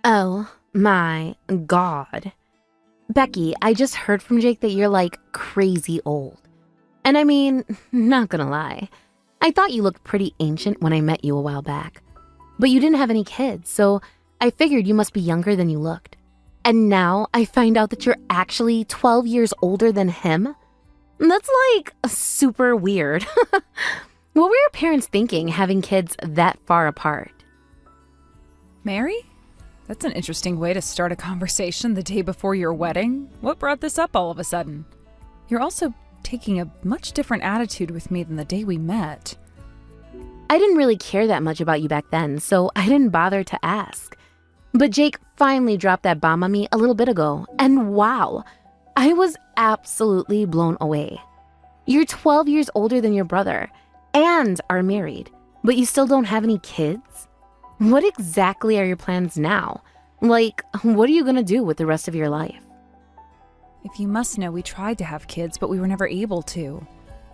Oh my God. Becky, I just heard from Jake that you're like crazy old. And I mean, not gonna lie, I thought you looked pretty ancient when I met you a while back. But you didn't have any kids, so I figured you must be younger than you looked. And now I find out that you're actually 12 years older than him? That's like super weird. What were your parents thinking having kids that far apart? Mary? That's an interesting way to start a conversation the day before your wedding. What brought this up all of a sudden? You're also taking a much different attitude with me than the day we met. I didn't really care that much about you back then, so I didn't bother to ask. But Jake finally dropped that bomb on me a little bit ago, and wow, I was absolutely blown away. You're 12 years older than your brother and are married, but you still don't have any kids? What exactly are your plans now? Like, what are you gonna do with the rest of your life? If you must know, we tried to have kids, but we were never able to.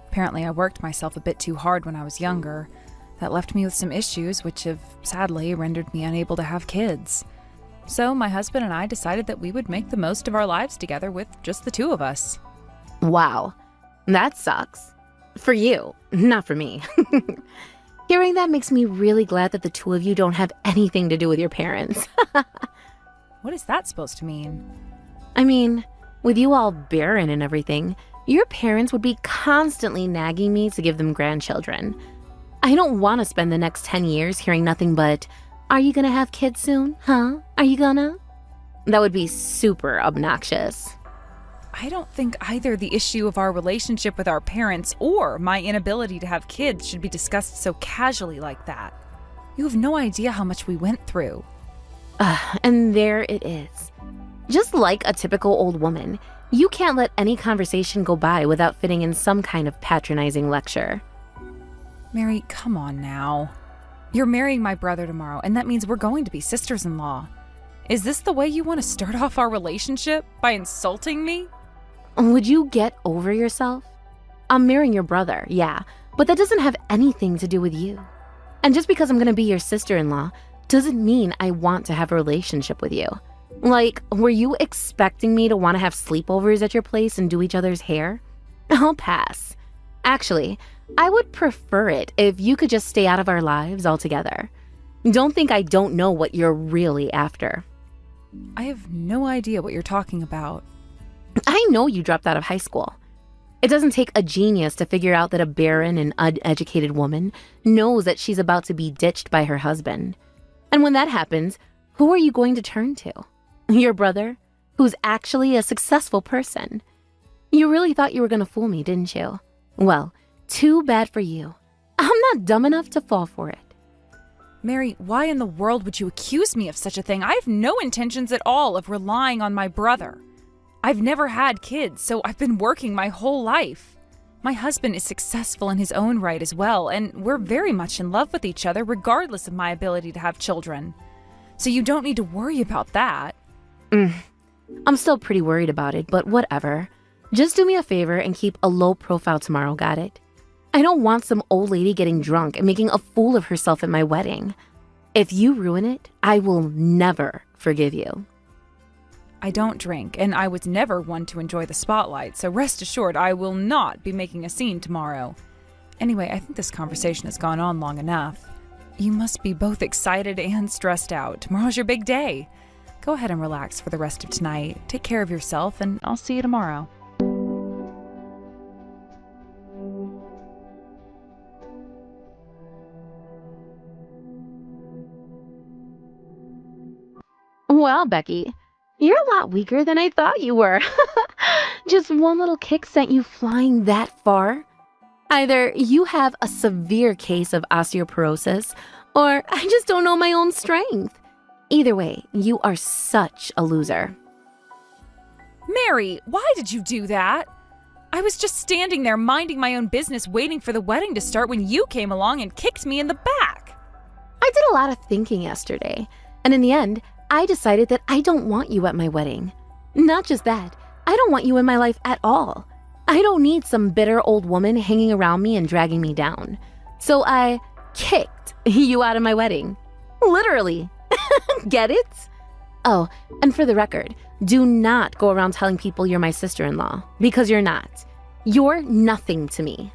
Apparently, I worked myself a bit too hard when I was younger. That left me with some issues, which have sadly rendered me unable to have kids. So my husband and I decided that we would make the most of our lives together with just the two of us. Wow, that sucks. For you, not for me. Hearing that makes me really glad that the two of you don't have anything to do with your parents. What is that supposed to mean? I mean, with you all barren and everything, your parents would be constantly nagging me to give them grandchildren. I don't want to spend the next 10 years hearing nothing but, "Are you gonna have kids soon? Huh? Are you gonna?" That would be super obnoxious. I don't think either the issue of our relationship with our parents or my inability to have kids should be discussed so casually like that. You have no idea how much we went through. And there it is. Just like a typical old woman, you can't let any conversation go by without fitting in some kind of patronizing lecture. Mary, come on now. You're marrying my brother tomorrow, and that means we're going to be sisters-in-law. Is this the way you want to start off our relationship? By insulting me? Would you get over yourself? I'm marrying your brother, yeah, but that doesn't have anything to do with you. And just because I'm gonna be your sister-in-law doesn't mean I want to have a relationship with you. Like, were you expecting me to want to have sleepovers at your place and do each other's hair? I'll pass. Actually, I would prefer it if you could just stay out of our lives altogether. Don't think I don't know what you're really after. I have no idea what you're talking about. I know you dropped out of high school. It doesn't take a genius to figure out that a barren and uneducated woman knows that she's about to be ditched by her husband. And when that happens, who are you going to turn to? Your brother, who's actually a successful person. You really thought you were going to fool me, didn't you? Well, too bad for you. I'm not dumb enough to fall for it. Mary, why in the world would you accuse me of such a thing? I have no intentions at all of relying on my brother. I've never had kids, so I've been working my whole life. My husband is successful in his own right as well, and we're very much in love with each other regardless of my ability to have children. So you don't need to worry about that. I'm still pretty worried about it, but whatever. Just do me a favor and keep a low profile tomorrow, got it? I don't want some old lady getting drunk and making a fool of herself at my wedding. If you ruin it, I will never forgive you. I don't drink, and I was never one to enjoy the spotlight, so rest assured I will not be making a scene tomorrow. Anyway, I think this conversation has gone on long enough. You must be both excited and stressed out. Tomorrow's your big day. Go ahead and relax for the rest of tonight. Take care of yourself, and I'll see you tomorrow. Well, Becky, you're a lot weaker than I thought you were. Just one little kick sent you flying that far. Either you have a severe case of osteoporosis, or I just don't know my own strength. Either way, you are such a loser. Mary, why did you do that? I was just standing there minding my own business waiting for the wedding to start when you came along and kicked me in the back. I did a lot of thinking yesterday, and in the end, I decided that I don't want you at my wedding. Not just that, I don't want you in my life at all. I don't need some bitter old woman hanging around me and dragging me down. So I kicked you out of my wedding. Literally. Get it? Oh, and for the record, do not go around telling people you're my sister-in-law, because you're not. You're nothing to me.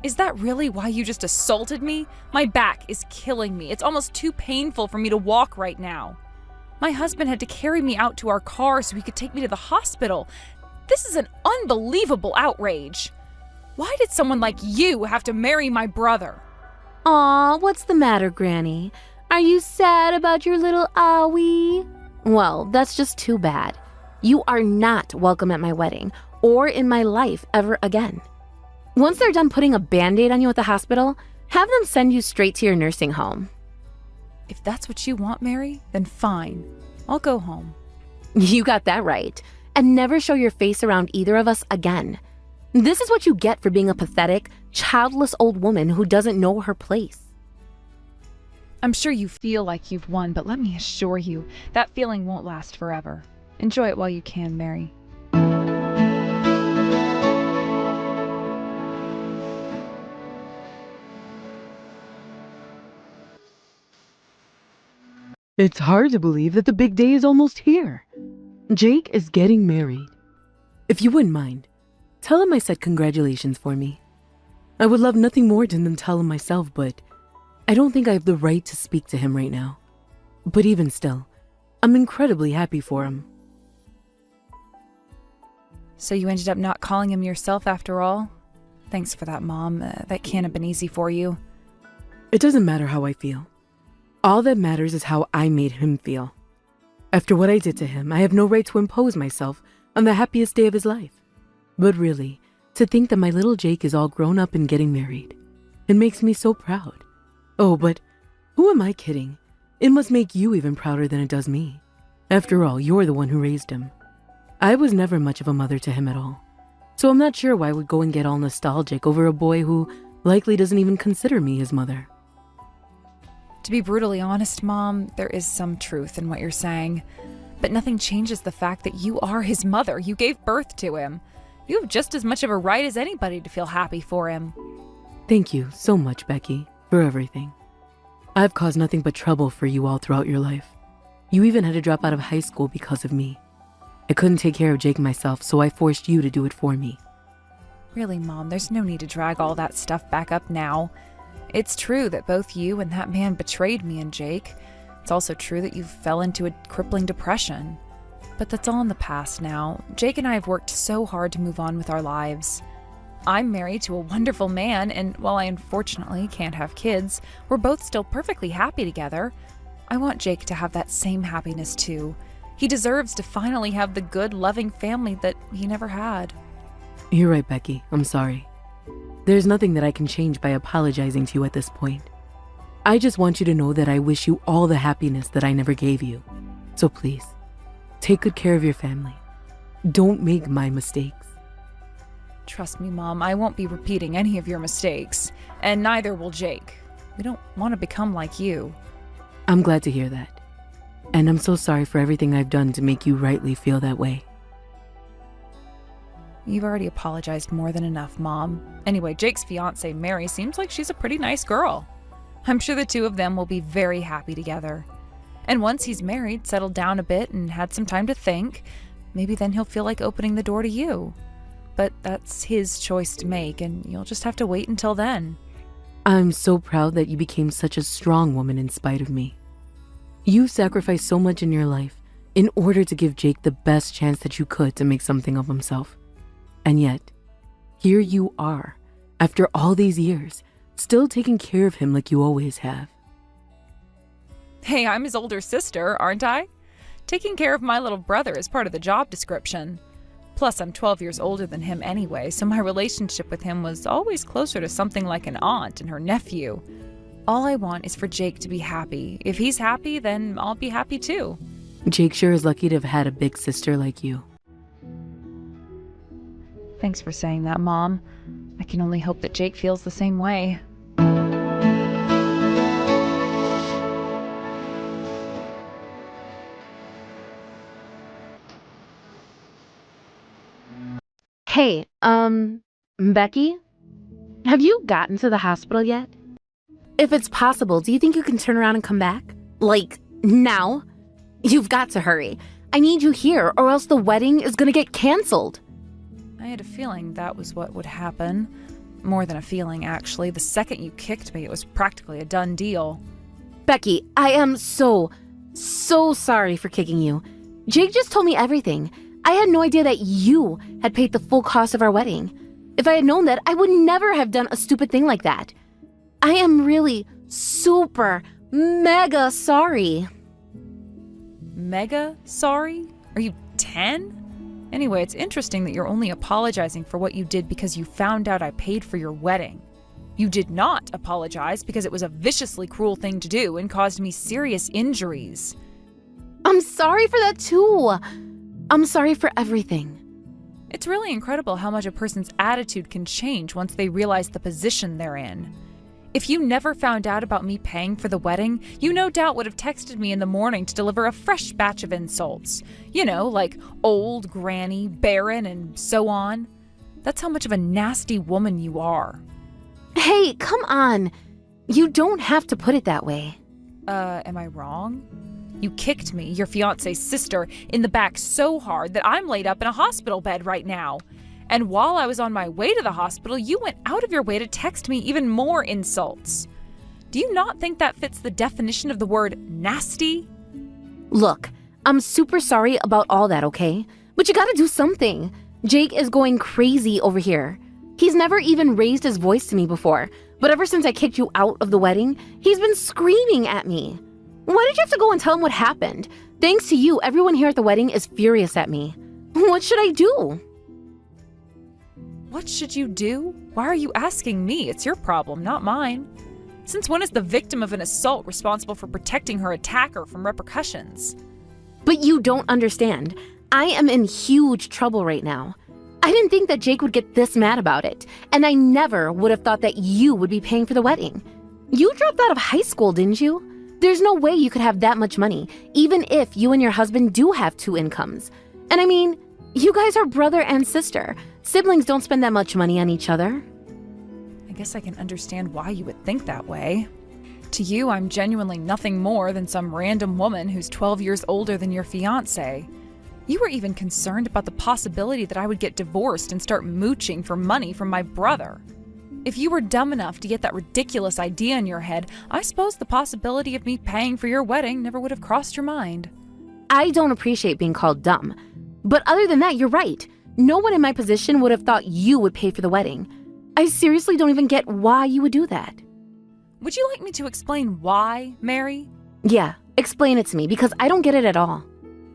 Is that really why you just assaulted me? My back is killing me. It's almost too painful for me to walk right now. My husband had to carry me out to our car so he could take me to the hospital. This is an unbelievable outrage. Why did someone like you have to marry my brother? Aw, what's the matter, Granny? Are you sad about your little owie? Well, that's just too bad. You are not welcome at my wedding or in my life ever again. Once they're done putting a Band-Aid on you at the hospital, have them send you straight to your nursing home. If that's what you want, Mary, then fine. I'll go home. You got that right. And never show your face around either of us again. This is what you get for being a pathetic, childless old woman who doesn't know her place. I'm sure you feel like you've won, but let me assure you, that feeling won't last forever. Enjoy it while you can, Mary. It's hard to believe that the big day is almost here. Jake is getting married. If you wouldn't mind, tell him I said congratulations for me. I would love nothing more than tell him myself, but I don't think I have the right to speak to him right now. But even still, I'm incredibly happy for him. So you ended up not calling him yourself after all? Thanks for that, Mom. That can't have been easy for you. It doesn't matter how I feel. All that matters is how I made him feel. After what I did to him, I have no right to impose myself on the happiest day of his life. But really, to think that my little Jake is all grown up and getting married, it makes me so proud. Oh, but who am I kidding? It must make you even prouder than it does me. After all, you're the one who raised him. I was never much of a mother to him at all. So I'm not sure why I would go and get all nostalgic over a boy who likely doesn't even consider me his mother. To be brutally honest, Mom, there is some truth in what you're saying. But nothing changes the fact that you are his mother. You gave birth to him. You have just as much of a right as anybody to feel happy for him. Thank you so much, Becky, for everything. I've caused nothing but trouble for you all throughout your life. You even had to drop out of high school because of me. I couldn't take care of Jake myself, so I forced you to do it for me. Really, Mom, there's no need to drag all that stuff back up now. It's true that both you and that man betrayed me and Jake. It's also true that you fell into a crippling depression. But that's all in the past now. Jake and I have worked so hard to move on with our lives. I'm married to a wonderful man, and while I unfortunately can't have kids, we're both still perfectly happy together. I want Jake to have that same happiness too. He deserves to finally have the good, loving family that he never had. You're right, Becky. I'm sorry. There's nothing that I can change by apologizing to you at this point. I just want you to know that I wish you all the happiness that I never gave you. So please, take good care of your family. Don't make my mistakes. Trust me, Mom, I won't be repeating any of your mistakes, and neither will Jake. We don't want to become like you. I'm glad to hear that. And I'm so sorry for everything I've done to make you rightly feel that way. You've already apologized more than enough, Mom. Anyway, Jake's fiancée, Mary, seems like she's a pretty nice girl. I'm sure the two of them will be very happy together. And once he's married, settled down a bit, and had some time to think, maybe then he'll feel like opening the door to you. But that's his choice to make, and you'll just have to wait until then. I'm so proud that you became such a strong woman in spite of me. You sacrificed so much in your life in order to give Jake the best chance that you could to make something of himself. And yet, here you are, after all these years, still taking care of him like you always have. Hey, I'm his older sister, aren't I? Taking care of my little brother is part of the job description. Plus, I'm 12 years older than him anyway, so my relationship with him was always closer to something like an aunt and her nephew. All I want is for Jake to be happy. If he's happy, then I'll be happy too. Jake sure is lucky to have had a big sister like you. Thanks for saying that, Mom. I can only hope that Jake feels the same way. Hey, Becky? Have you gotten to the hospital yet? If it's possible, do you think you can turn around and come back? Like, now? You've got to hurry. I need you here, or else the wedding is gonna get canceled. I had a feeling that was what would happen. More than a feeling, actually. The second you kicked me, it was practically a done deal. Becky, I am so sorry for kicking you. Jake just told me everything. I had no idea that you had paid the full cost of our wedding. If I had known that, I would never have done a stupid thing like that. I am really super mega sorry. Mega sorry? Are you 10? Anyway, it's interesting that you're only apologizing for what you did because you found out I paid for your wedding. You did not apologize because it was a viciously cruel thing to do and caused me serious injuries. I'm sorry for that too. I'm sorry for everything. It's really incredible how much a person's attitude can change once they realize the position they're in. If you never found out about me paying for the wedding, you no doubt would have texted me in the morning to deliver a fresh batch of insults. You know, like old, granny, barren, and so on. That's how much of a nasty woman you are. Hey, come on. You don't have to put it that way. Am I wrong? You kicked me, your fiancé's sister, in the back so hard that I'm laid up in a hospital bed right now. And while I was on my way to the hospital, you went out of your way to text me even more insults. Do you not think that fits the definition of the word nasty? Look, I'm super sorry about all that, okay? But you gotta do something. Jake is going crazy over here. He's never even raised his voice to me before, but ever since I kicked you out of the wedding, he's been screaming at me. Why did you have to go and tell him what happened? Thanks to you, everyone here at the wedding is furious at me. What should I do? What should you do? Why are you asking me? It's your problem, not mine. Since when is the victim of an assault responsible for protecting her attacker from repercussions? But you don't understand. I am in huge trouble right now. I didn't think that Jake would get this mad about it, and I never would have thought that you would be paying for the wedding. You dropped out of high school, didn't you? There's no way you could have that much money, even if you and your husband do have two incomes. And I mean, you guys are brother and sister. Siblings don't spend that much money on each other. I guess I can understand why you would think that way. To you, I'm genuinely nothing more than some random woman who's 12 years older than your fiancé. You were even concerned about the possibility that I would get divorced and start mooching for money from my brother. If you were dumb enough to get that ridiculous idea in your head, I suppose the possibility of me paying for your wedding never would have crossed your mind. I don't appreciate being called dumb. But other than that, you're right. No one in my position would have thought you would pay for the wedding. I seriously don't even get why you would do that. Would you like me to explain why, Mary? Yeah, explain it to me, because I don't get it at all.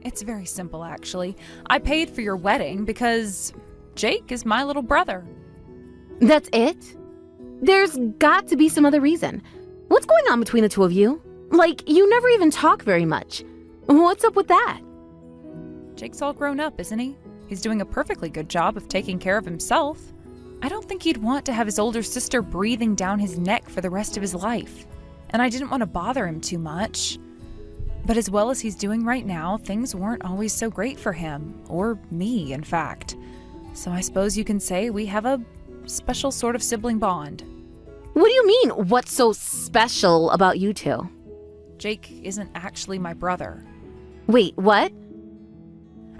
It's very simple, actually. I paid for your wedding because Jake is my little brother. That's it? There's got to be some other reason. What's going on between the two of you? Like, you never even talk very much. What's up with that? Jake's all grown up, isn't he? He's doing a perfectly good job of taking care of himself. I don't think he'd want to have his older sister breathing down his neck for the rest of his life. And I didn't want to bother him too much. But as well as he's doing right now, things weren't always so great for him. Or me, in fact. So I suppose you can say we have a special sort of sibling bond. What do you mean, what's so special about you two? Jake isn't actually my brother. Wait, what?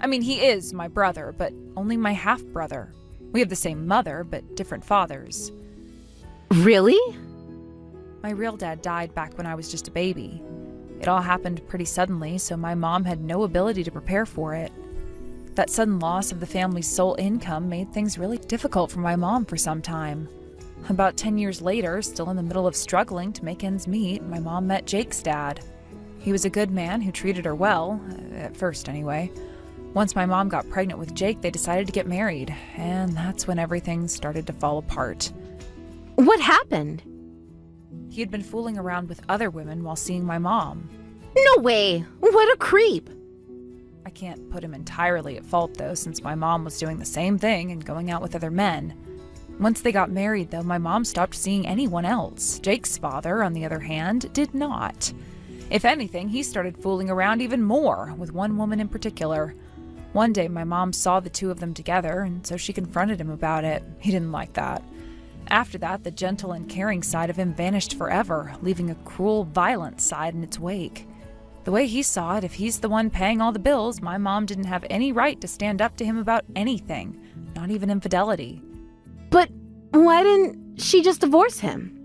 I mean, he is my brother, but only my half-brother. We have the same mother, but different fathers. Really? My real dad died back when I was just a baby. It all happened pretty suddenly, so my mom had no ability to prepare for it. That sudden loss of the family's sole income made things really difficult for my mom for some time. About 10 years later, still in the middle of struggling to make ends meet, my mom met Jake's dad. He was a good man who treated her well, at first anyway. Once my mom got pregnant with Jake, they decided to get married, and that's when everything started to fall apart. What happened? He had been fooling around with other women while seeing my mom. No way! What a creep! I can't put him entirely at fault, though, since my mom was doing the same thing and going out with other men. Once they got married, though, my mom stopped seeing anyone else. Jake's father, on the other hand, did not. If anything, he started fooling around even more, with one woman in particular. One day, my mom saw the two of them together, and so she confronted him about it. He didn't like that. After that, the gentle and caring side of him vanished forever, leaving a cruel, violent side in its wake. The way he saw it, if he's the one paying all the bills, my mom didn't have any right to stand up to him about anything, not even infidelity. But why didn't she just divorce him?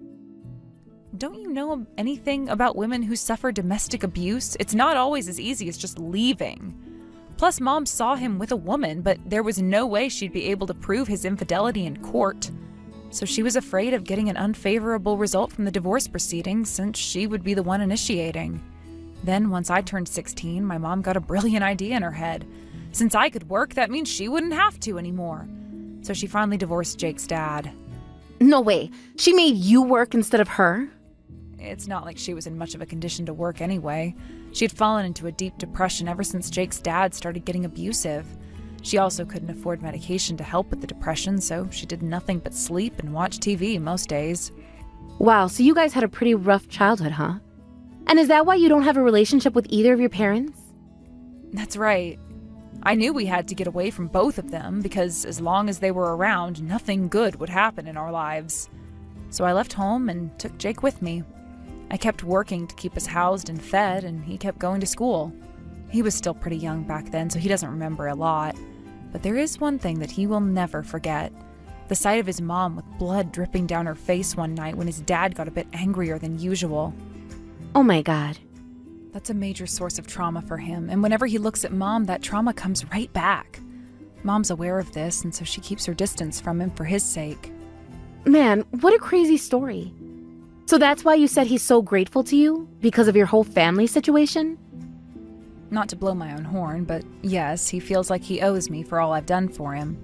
Don't you know anything about women who suffer domestic abuse? It's not always as easy as just leaving. Plus, Mom saw him with a woman, but there was no way she'd be able to prove his infidelity in court. So she was afraid of getting an unfavorable result from the divorce proceedings since she would be the one initiating. Then, once I turned 16, my mom got a brilliant idea in her head. Since I could work, that means she wouldn't have to anymore. So she finally divorced Jake's dad. No way. She made you work instead of her? It's not like she was in much of a condition to work anyway. She had fallen into a deep depression ever since Jake's dad started getting abusive. She also couldn't afford medication to help with the depression, so she did nothing but sleep and watch TV most days. Wow, so you guys had a pretty rough childhood, huh? And is that why you don't have a relationship with either of your parents? That's right. I knew we had to get away from both of them because as long as they were around, nothing good would happen in our lives. So I left home and took Jake with me. I kept working to keep us housed and fed, and he kept going to school. He was still pretty young back then, so he doesn't remember a lot. But there is one thing that he will never forget. The sight of his mom with blood dripping down her face one night when his dad got a bit angrier than usual. Oh my God. That's a major source of trauma for him, and whenever he looks at Mom, that trauma comes right back. Mom's aware of this, and so she keeps her distance from him for his sake. Man, what a crazy story. So that's why you said he's so grateful to you? Because of your whole family situation? Not to blow my own horn, but yes, he feels like he owes me for all I've done for him.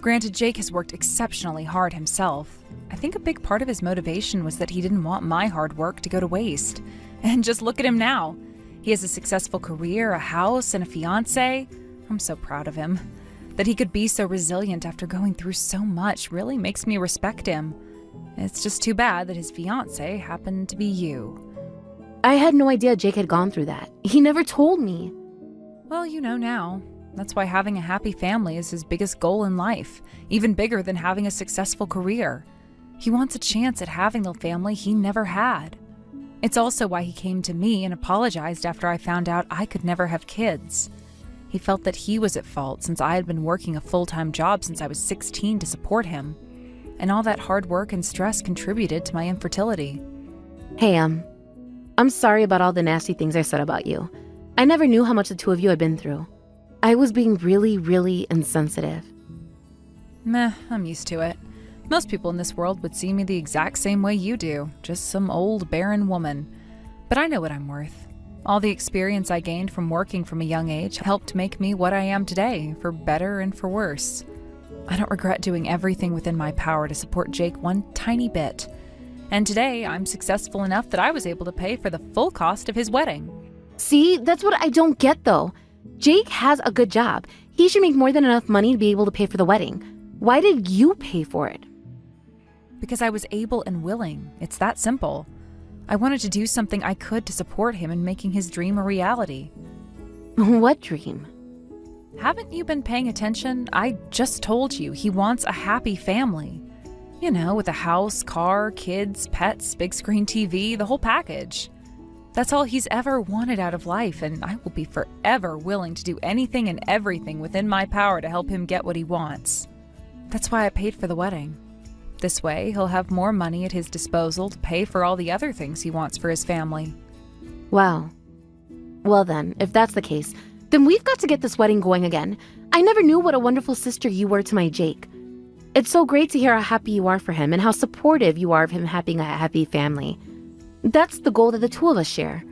Granted, Jake has worked exceptionally hard himself. I think a big part of his motivation was that he didn't want my hard work to go to waste. And just look at him now. He has a successful career, a house, and a fiancée. I'm so proud of him. That he could be so resilient after going through so much really makes me respect him. It's just too bad that his fiancée happened to be you. I had no idea Jake had gone through that. He never told me. Well, you know now. That's why having a happy family is his biggest goal in life, even bigger than having a successful career. He wants a chance at having the family he never had. It's also why he came to me and apologized after I found out I could never have kids. He felt that he was at fault since I had been working a full-time job since I was 16 to support him. And all that hard work and stress contributed to my infertility. Hey, I'm sorry about all the nasty things I said about you. I never knew how much the two of you had been through. I was being really, really insensitive. Meh, I'm used to it. Most people in this world would see me the exact same way you do, just some old, barren woman. But I know what I'm worth. All the experience I gained from working from a young age helped make me what I am today, for better and for worse. I don't regret doing everything within my power to support Jake one tiny bit. And today, I'm successful enough that I was able to pay for the full cost of his wedding. See, that's what I don't get though. Jake has a good job. He should make more than enough money to be able to pay for the wedding. Why did you pay for it? Because I was able and willing. It's that simple. I wanted to do something I could to support him in making his dream a reality. What dream? Haven't you been paying attention? I just told you he wants a happy family. You know, with a house, car, kids, pets, big screen TV, the whole package. That's all he's ever wanted out of life, and I will be forever willing to do anything and everything within my power to help him get what he wants. That's why I paid for the wedding. This way, he'll have more money at his disposal to pay for all the other things he wants for his family. Wow. Well then, if that's the case, then we've got to get this wedding going again. I never knew what a wonderful sister you were to my Jake. It's so great to hear how happy you are for him and how supportive you are of him having a happy family. That's the goal that the two of us share.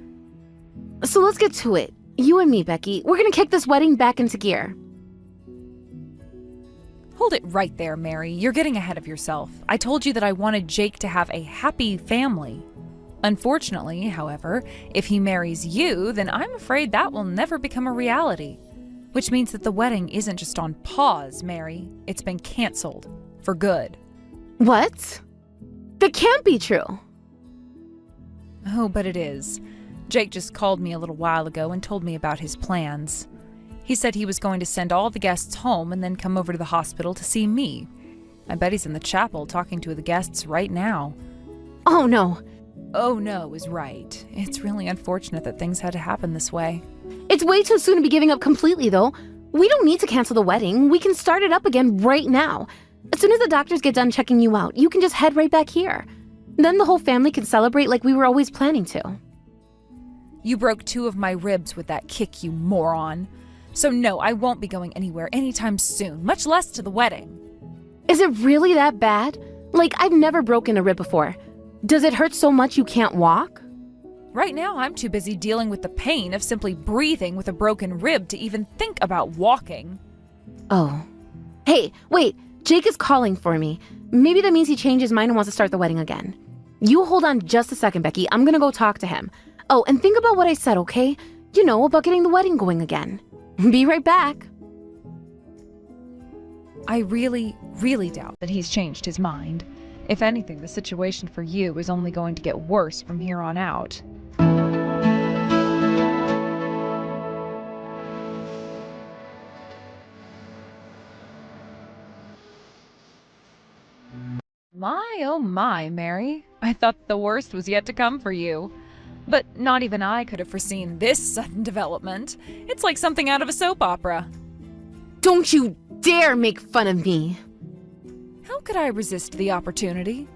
So let's get to it. You and me, Becky, we're gonna kick this wedding back into gear. Hold it right there, Mary. You're getting ahead of yourself. I told you that I wanted Jake to have a happy family. Unfortunately, however, if he marries you, then I'm afraid that will never become a reality. Which means that the wedding isn't just on pause, Mary. It's been canceled. For good. What? That can't be true. Oh, but it is. Jake just called me a little while ago and told me about his plans. He said he was going to send all the guests home and then come over to the hospital to see me. I bet he's in the chapel talking to the guests right now. Oh no. "Oh no" is right. It's really unfortunate that things had to happen this way. It's way too soon to be giving up completely, though. We don't need to cancel the wedding. We can start it up again right now. As soon as the doctors get done checking you out, you can just head right back here. Then the whole family can celebrate like we were always planning to. You broke 2 of my ribs with that kick, you moron. So no, I won't be going anywhere anytime soon, much less to the wedding. Is it really that bad? Like, I've never broken a rib before. Does it hurt so much you can't walk? Right now, I'm too busy dealing with the pain of simply breathing with a broken rib to even think about walking. Oh. Hey, wait, Jake is calling for me. Maybe that means he changed his mind and wants to start the wedding again. You hold on just a second, Becky. I'm gonna go talk to him. Oh, and think about what I said, okay? You know, about getting the wedding going again. Be right back. I really, really doubt that he's changed his mind. If anything, the situation for you is only going to get worse from here on out. My, oh my, Mary. I thought the worst was yet to come for you. But not even I could have foreseen this sudden development. It's like something out of a soap opera. Don't you dare make fun of me. How could I resist the opportunity?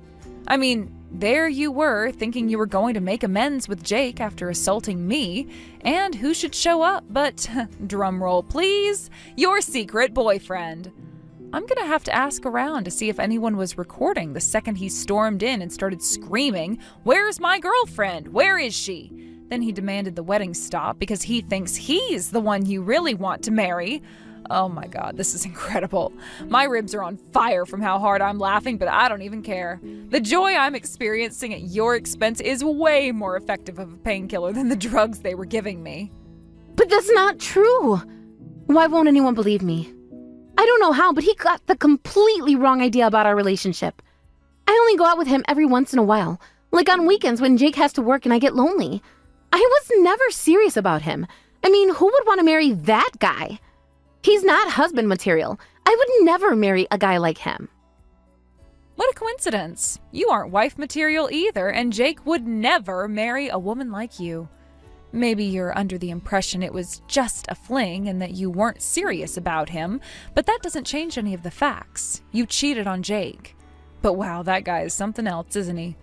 I mean, there you were, thinking you were going to make amends with Jake after assaulting me, and who should show up but, drumroll please, your secret boyfriend. I'm gonna have to ask around to see if anyone was recording the second he stormed in and started screaming, "Where's my girlfriend? Where is she?" Then he demanded the wedding stop because he thinks he's the one you really want to marry. Oh my god, this is incredible. My ribs are on fire from how hard I'm laughing, but I don't even care. The joy I'm experiencing at your expense is way more effective of a painkiller than the drugs they were giving me. But that's not true. Why won't anyone believe me? I don't know how, but he got the completely wrong idea about our relationship. I only go out with him every once in a while, like on weekends when Jake has to work and I get lonely. I was never serious about him. I mean, who would want to marry that guy? He's not husband material. I would never marry a guy like him. What a coincidence. You aren't wife material either, and Jake would never marry a woman like you. Maybe you're under the impression it was just a fling and that you weren't serious about him, but that doesn't change any of the facts. You cheated on Jake. But wow, that guy is something else, isn't he?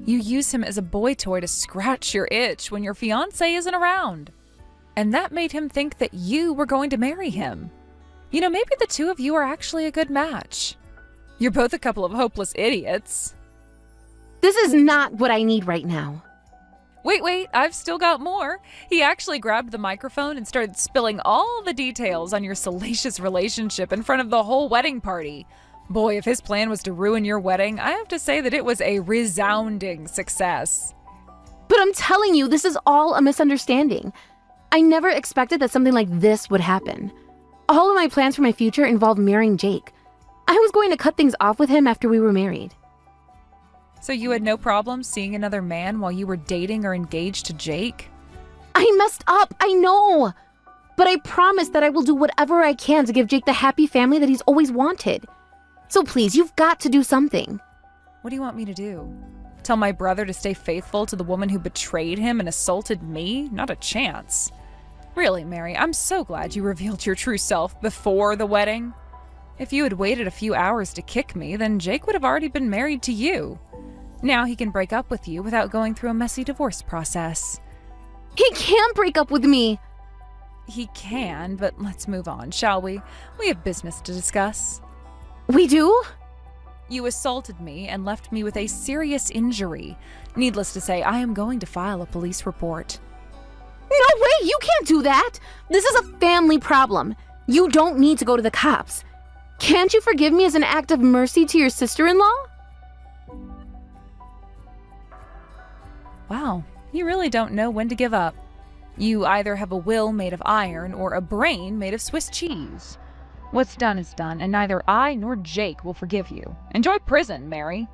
You use him as a boy toy to scratch your itch when your fiancé isn't around. And that made him think that you were going to marry him. You know, maybe the 2 of you are actually a good match. You're both a couple of hopeless idiots. This is not what I need right now. Wait, I've still got more. He actually grabbed the microphone and started spilling all the details on your salacious relationship in front of the whole wedding party. Boy, if his plan was to ruin your wedding, I have to say that it was a resounding success. But I'm telling you, this is all a misunderstanding. I never expected that something like this would happen. All of my plans for my future involved marrying Jake. I was going to cut things off with him after we were married. So you had no problem seeing another man while you were dating or engaged to Jake? I messed up, I know. But I promise that I will do whatever I can to give Jake the happy family that he's always wanted. So please, you've got to do something. What do you want me to do? Tell my brother to stay faithful to the woman who betrayed him and assaulted me? Not a chance. Really, Mary, I'm so glad you revealed your true self before the wedding. If you had waited a few hours to kick me, then Jake would have already been married to you. Now he can break up with you without going through a messy divorce process. He can't break up with me. He can, but let's move on, shall we? We have business to discuss. We do? You assaulted me and left me with a serious injury. Needless to say, I am going to file a police report. No way, you can't do that. This is a family problem. You don't need to go to the cops. Can't you forgive me as an act of mercy to your sister-in-law? Wow, you really don't know when to give up. You either have a will made of iron or a brain made of Swiss cheese. What's done is done, and neither I nor Jake will forgive you. Enjoy prison, Mary.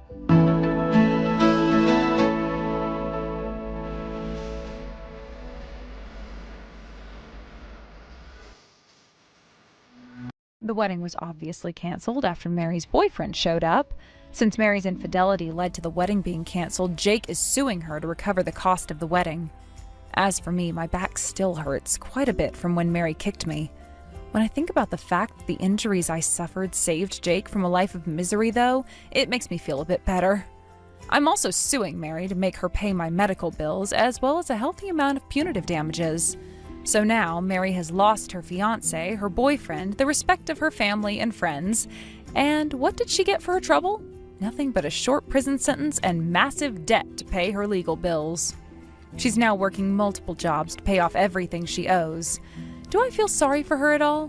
The wedding was obviously canceled after Mary's boyfriend showed up. Since Mary's infidelity led to the wedding being canceled, Jake is suing her to recover the cost of the wedding. As for me, my back still hurts quite a bit from when Mary kicked me. When I think about the fact that the injuries I suffered saved Jake from a life of misery, though, it makes me feel a bit better. I'm also suing Mary to make her pay my medical bills, as well as a healthy amount of punitive damages. So now, Mary has lost her fiancé, her boyfriend, the respect of her family and friends. And what did she get for her trouble? Nothing but a short prison sentence and massive debt to pay her legal bills. She's now working multiple jobs to pay off everything she owes. Do I feel sorry for her at all?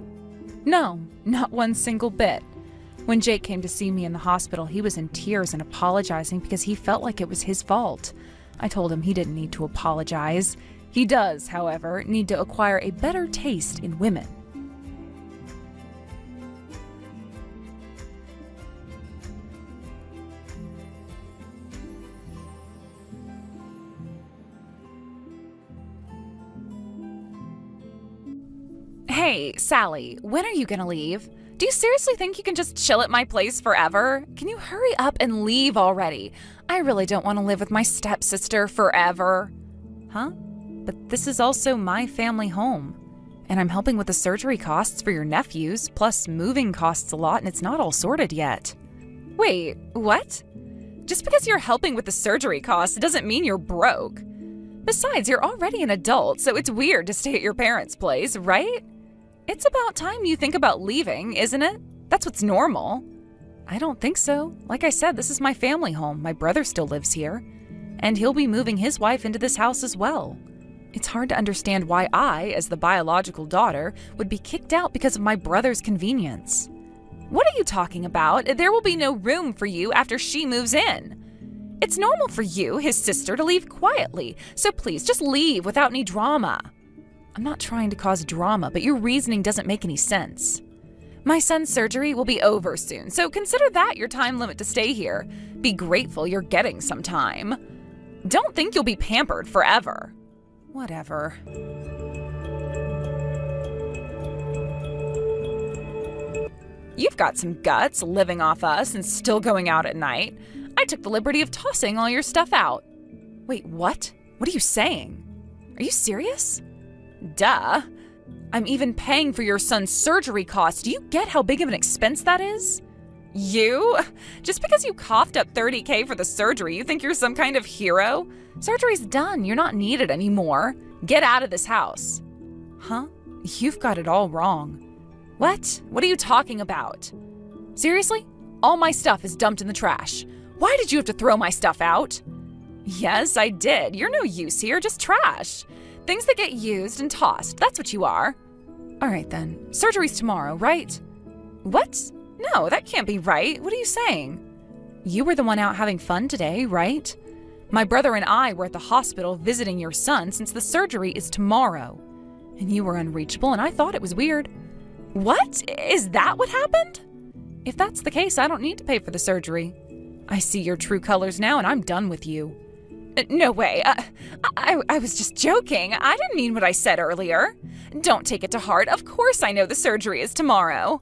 No, not one single bit. When Jake came to see me in the hospital, he was in tears and apologizing because he felt like it was his fault. I told him he didn't need to apologize. He does, however, need to acquire a better taste in women. Hey, Sally, when are you gonna leave? Do you seriously think you can just chill at my place forever? Can you hurry up and leave already? I really don't want to live with my stepsister forever. Huh? But this is also my family home. And I'm helping with the surgery costs for your nephews, plus moving costs a lot and it's not all sorted yet. Wait, what? Just because you're helping with the surgery costs doesn't mean you're broke. Besides, you're already an adult, so it's weird to stay at your parents' place, right? It's about time you think about leaving, isn't it? That's what's normal. I don't think so. Like I said, this is my family home. My brother still lives here. And he'll be moving his wife into this house as well. It's hard to understand why I, as the biological daughter, would be kicked out because of my brother's convenience. What are you talking about? There will be no room for you after she moves in. It's normal for you, his sister, to leave quietly, so please just leave without any drama. I'm not trying to cause drama, but your reasoning doesn't make any sense. My son's surgery will be over soon, so consider that your time limit to stay here. Be grateful you're getting some time. Don't think you'll be pampered forever. Whatever. You've got some guts living off us and still going out at night. I took the liberty of tossing all your stuff out. Wait, what? What are you saying? Are you serious? Duh. I'm even paying for your son's surgery costs. Do you get how big of an expense that is? You? Just because you coughed up $30,000 for the surgery, you think you're some kind of hero? Surgery's done. You're not needed anymore. Get out of this house. Huh? You've got it all wrong. What? What are you talking about? Seriously? All my stuff is dumped in the trash. Why did you have to throw my stuff out? Yes, I did. You're no use here, just trash. Things that get used and tossed, that's what you are. All right then, surgery's tomorrow, right? What? No, that can't be right. What are you saying? You were the one out having fun today, right? My brother and I were at the hospital visiting your son since the surgery is tomorrow. And you were unreachable and I thought it was weird. What? Is that what happened? If that's the case, I don't need to pay for the surgery. I see your true colors now and I'm done with you. No way. I was just joking. I didn't mean what I said earlier. Don't take it to heart. Of course I know the surgery is tomorrow.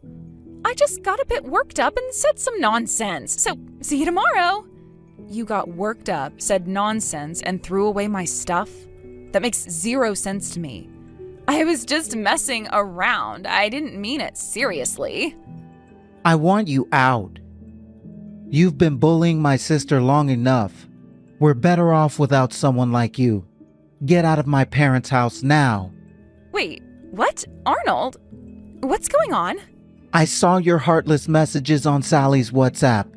I just got a bit worked up and said some nonsense. So, see you tomorrow. You got worked up, said nonsense, and threw away my stuff? That makes zero sense to me. I was just messing around. I didn't mean it seriously. I want you out. You've been bullying my sister long enough. We're better off without someone like you. Get out of my parents' house now. Wait, what? Arnold? What's going on? I saw your heartless messages on Sally's WhatsApp.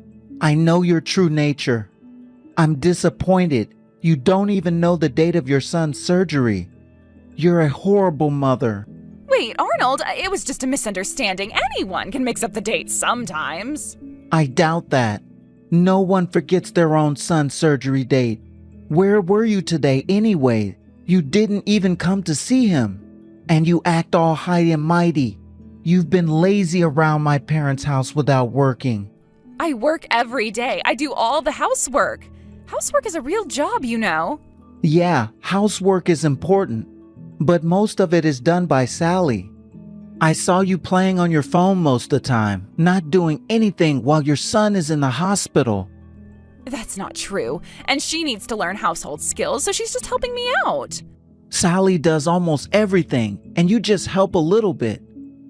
I know your true nature. I'm disappointed. You don't even know the date of your son's surgery. You're a horrible mother. Wait, Arnold, it was just a misunderstanding. Anyone can mix up the dates sometimes. I doubt that. No one forgets their own son's surgery date. Where were you today anyway? You didn't even come to see him. And you act all high and mighty. You've been lazy around my parents' house without working. I work every day. I do all the housework. Housework is a real job, you know. Yeah, housework is important. But most of it is done by Sally. I saw you playing on your phone most of the time, not doing anything while your son is in the hospital. That's not true, and she needs to learn household skills, so she's just helping me out. Sally does almost everything, and you just help a little bit.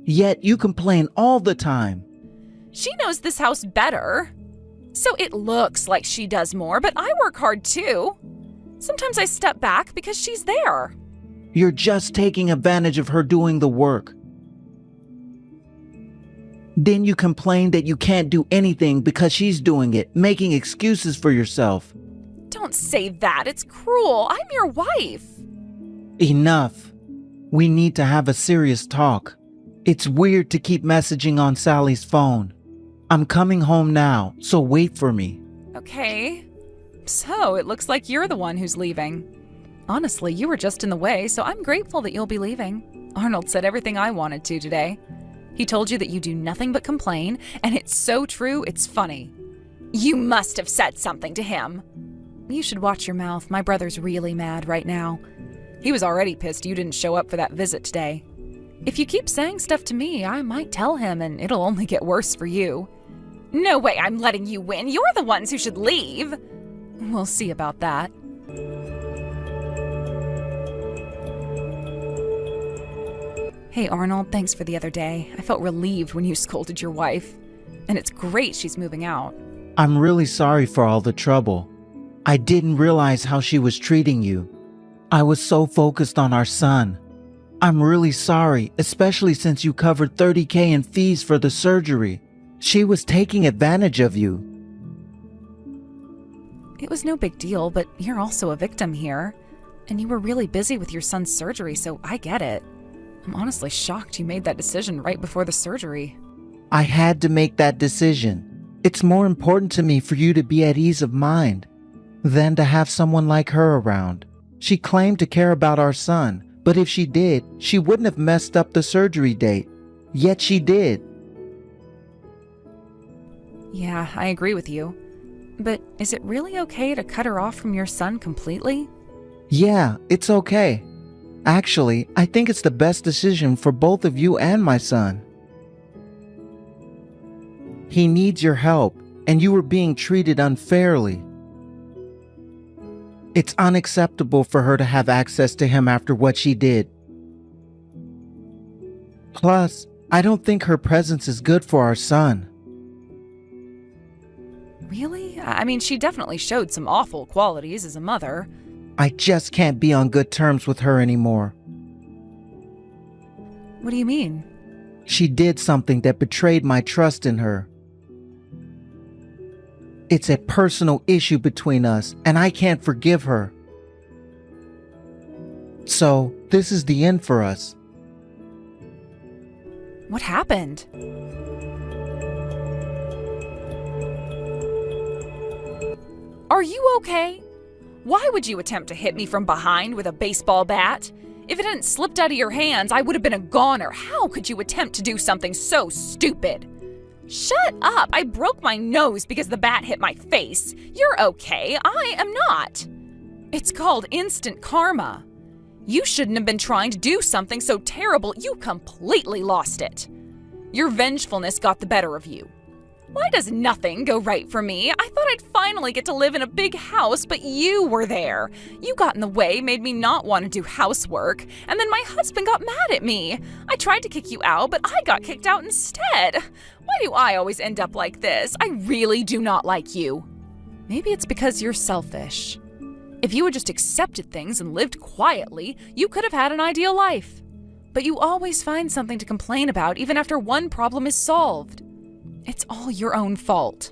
Yet you complain all the time. She knows this house better. So it looks like she does more, but I work hard too. Sometimes I step back because she's there. You're just taking advantage of her doing the work. Then you complain that you can't do anything because she's doing it, making excuses for yourself. Don't say that. It's cruel. I'm your wife. Enough. We need to have a serious talk. It's weird to keep messaging on Sally's phone. I'm coming home now, so wait for me. Okay. So it looks like you're the one who's leaving. Honestly, you were just in the way, so I'm grateful that you'll be leaving. Arnold said everything I wanted to today. He told you that you do nothing but complain, and it's so true, it's funny. You must have said something to him. You should watch your mouth. My brother's really mad right now. He was already pissed you didn't show up for that visit today. If you keep saying stuff to me, I might tell him, and it'll only get worse for you. No way I'm letting you win. You're the ones who should leave. We'll see about that. Hey, Arnold, thanks for the other day. I felt relieved when you scolded your wife. And it's great she's moving out. I'm really sorry for all the trouble. I didn't realize how she was treating you. I was so focused on our son. I'm really sorry, especially since you covered $30,000 in fees for the surgery. She was taking advantage of you. It was no big deal, but you're also a victim here. And you were really busy with your son's surgery, so I get it. I'm honestly shocked you made that decision right before the surgery. I had to make that decision. It's more important to me for you to be at ease of mind than to have someone like her around. She claimed to care about our son, but if she did, she wouldn't have messed up the surgery date. Yet she did. Yeah, I agree with you. But is it really okay to cut her off from your son completely? Yeah, it's okay. Actually, I think it's the best decision for both of you and my son. He needs your help, and you were being treated unfairly. It's unacceptable for her to have access to him after what she did. Plus, I don't think her presence is good for our son. Really? I mean, she definitely showed some awful qualities as a mother. I just can't be on good terms with her anymore. What do you mean? She did something that betrayed my trust in her. It's a personal issue between us, and I can't forgive her. So, this is the end for us. What happened? Are you okay? Why would you attempt to hit me from behind with a baseball bat? If it hadn't slipped out of your hands, I would have been a goner. How could you attempt to do something so stupid? Shut up! I broke my nose because the bat hit my face. You're okay. I am not. It's called instant karma. You shouldn't have been trying to do something so terrible. You completely lost it. Your vengefulness got the better of you. Why does nothing go right for me? I thought I'd finally get to live in a big house, but you were there. You got in the way, made me not want to do housework, and then my husband got mad at me. I tried to kick you out, but I got kicked out instead. Why do I always end up like this? I really do not like you. Maybe it's because you're selfish. If you had just accepted things and lived quietly, you could have had an ideal life. But you always find something to complain about even after one problem is solved. It's all your own fault.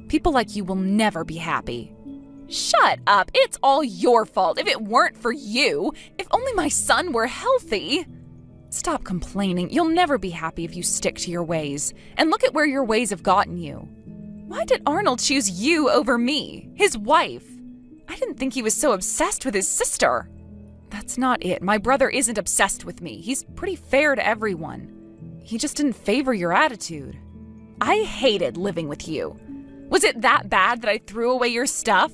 People like you will never be happy. Shut up! It's all your fault. If it weren't for you, if only my son were healthy. Stop complaining. You'll never be happy if you stick to your ways. And look at where your ways have gotten you. Why did Arnold choose you over me, his wife? I didn't think he was so obsessed with his sister. That's not it. My brother isn't obsessed with me. He's pretty fair to everyone. He just didn't favor your attitude. I hated living with you. Was it that bad that I threw away your stuff?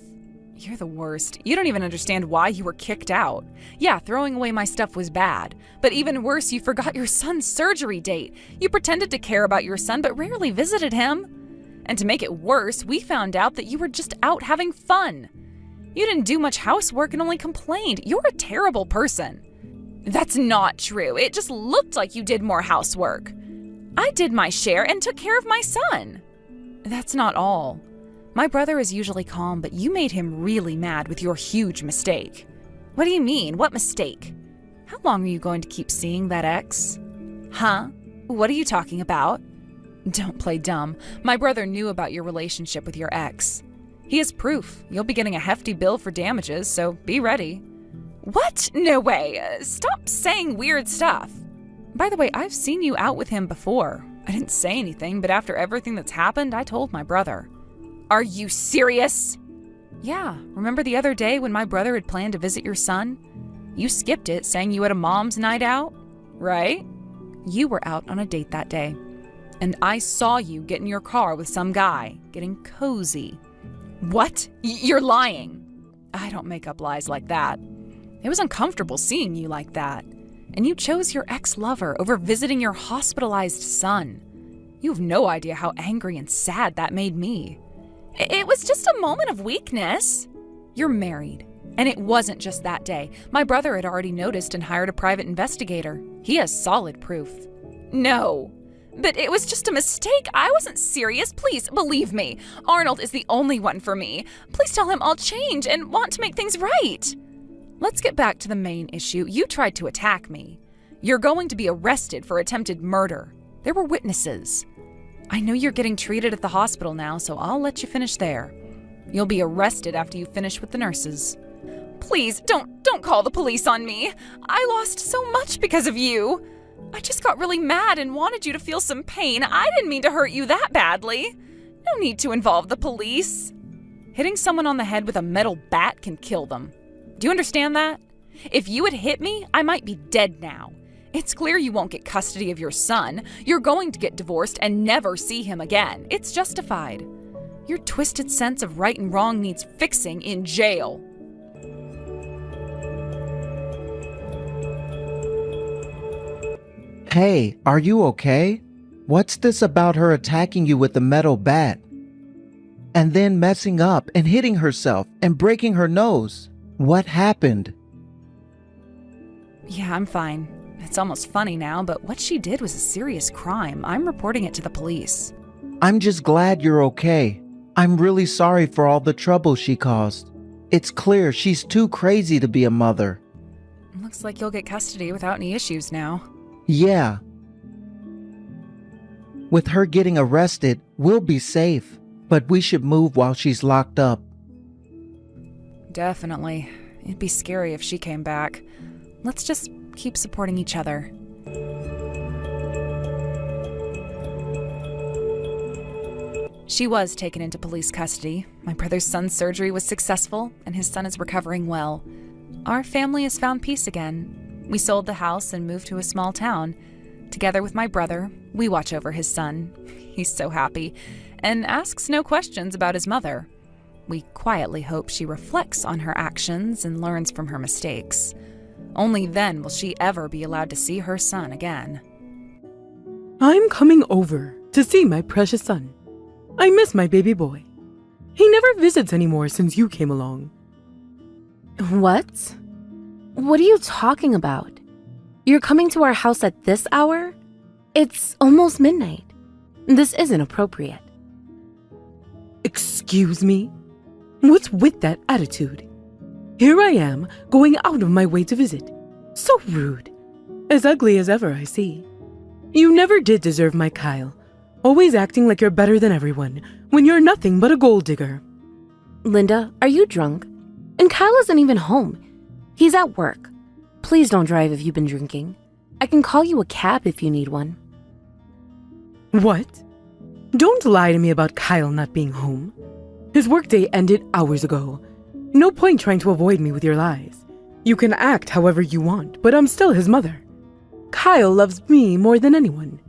You're the worst. You don't even understand why you were kicked out. Yeah, throwing away my stuff was bad. But even worse, you forgot your son's surgery date. You pretended to care about your son, but rarely visited him. And to make it worse, we found out that you were just out having fun. You didn't do much housework and only complained. You're a terrible person. That's not true. It just looked like you did more housework. I did my share and took care of my son. That's not all. My brother is usually calm, but you made him really mad with your huge mistake. What do you mean? What mistake? How long are you going to keep seeing that ex? Huh? What are you talking about? Don't play dumb. My brother knew about your relationship with your ex. He has proof. You'll be getting a hefty bill for damages, so be ready. What? No way. Stop saying weird stuff. By the way, I've seen you out with him before. I didn't say anything, but after everything that's happened, I told my brother. Are you serious? Yeah, remember the other day when my brother had planned to visit your son? You skipped it, saying you had a mom's night out, right? You were out on a date that day, and I saw you get in your car with some guy, getting cozy. What? You're lying. I don't make up lies like that. It was uncomfortable seeing you like that, and you chose your ex-lover over visiting your hospitalized son. You have no idea how angry and sad that made me. It was just a moment of weakness. You're married. And it wasn't just that day. My brother had already noticed and hired a private investigator. He has solid proof. No, but it was just a mistake. I wasn't serious. Please, believe me. Arnold is the only one for me. Please tell him I'll change and want to make things right. Let's get back to the main issue. You tried to attack me. You're going to be arrested for attempted murder. There were witnesses. I know you're getting treated at the hospital now, so I'll let you finish there. You'll be arrested after you finish with the nurses. Please, don't call the police on me. I lost so much because of you. I just got really mad and wanted you to feel some pain. I didn't mean to hurt you that badly. No need to involve the police. Hitting someone on the head with a metal bat can kill them. Do you understand that? If you had hit me, I might be dead now. It's clear you won't get custody of your son. You're going to get divorced and never see him again. It's justified. Your twisted sense of right and wrong needs fixing in jail. Hey, are you okay? What's this about her attacking you with a metal bat? And then messing up and hitting herself and breaking her nose? What happened? Yeah, I'm fine. It's almost funny now, but what she did was a serious crime. I'm reporting it to the police. I'm just glad you're okay. I'm really sorry for all the trouble she caused. It's clear she's too crazy to be a mother. Looks like you'll get custody without any issues now. Yeah. With her getting arrested, we'll be safe, but we should move while she's locked up. Definitely. It'd be scary if she came back. Let's just keep supporting each other. She was taken into police custody. My brother's son's surgery was successful, and his son is recovering well. Our family has found peace again. We sold the house and moved to a small town. Together with my brother, we watch over his son. He's so happy, and asks no questions about his mother. We quietly hope she reflects on her actions and learns from her mistakes. Only then will she ever be allowed to see her son again. I'm coming over to see my precious son. I miss my baby boy. He never visits anymore since you came along. What? What are you talking about? You're coming to our house at this hour? It's almost midnight. This isn't appropriate. Excuse me? What's with that attitude? Here I am, going out of my way to visit. So rude. As ugly as ever, I see. You never did deserve my Kyle. Always acting like you're better than everyone, when you're nothing but a gold digger. Linda, are you drunk? And Kyle isn't even home. He's at work. Please don't drive if you've been drinking. I can call you a cab if you need one. What? Don't lie to me about Kyle not being home. His workday ended hours ago. No point trying to avoid me with your lies. You can act however you want, but I'm still his mother. Kyle loves me more than anyone.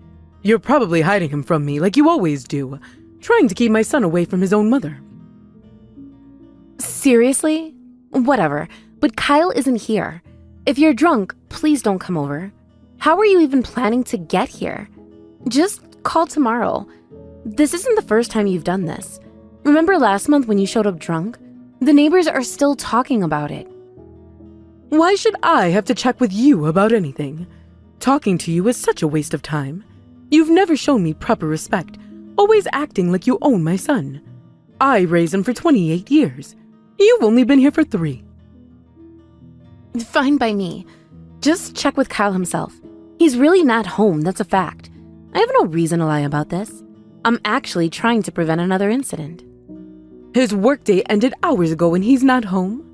You're probably hiding him from me like you always do, trying to keep my son away from his own mother. Seriously? Whatever, but Kyle isn't here. If you're drunk, please don't come over. How are you even planning to get here? Just call tomorrow. This isn't the first time you've done this. Remember last month when you showed up drunk? The neighbors are still talking about it. Why should I have to check with you about anything? Talking to you is such a waste of time. You've never shown me proper respect, always acting like you own my son. I raised him for 28 years. You've only been here for 3. Fine by me. Just check with Kyle himself. He's really not home, that's a fact. I have no reason to lie about this. I'm actually trying to prevent another incident. His workday ended hours ago and he's not home.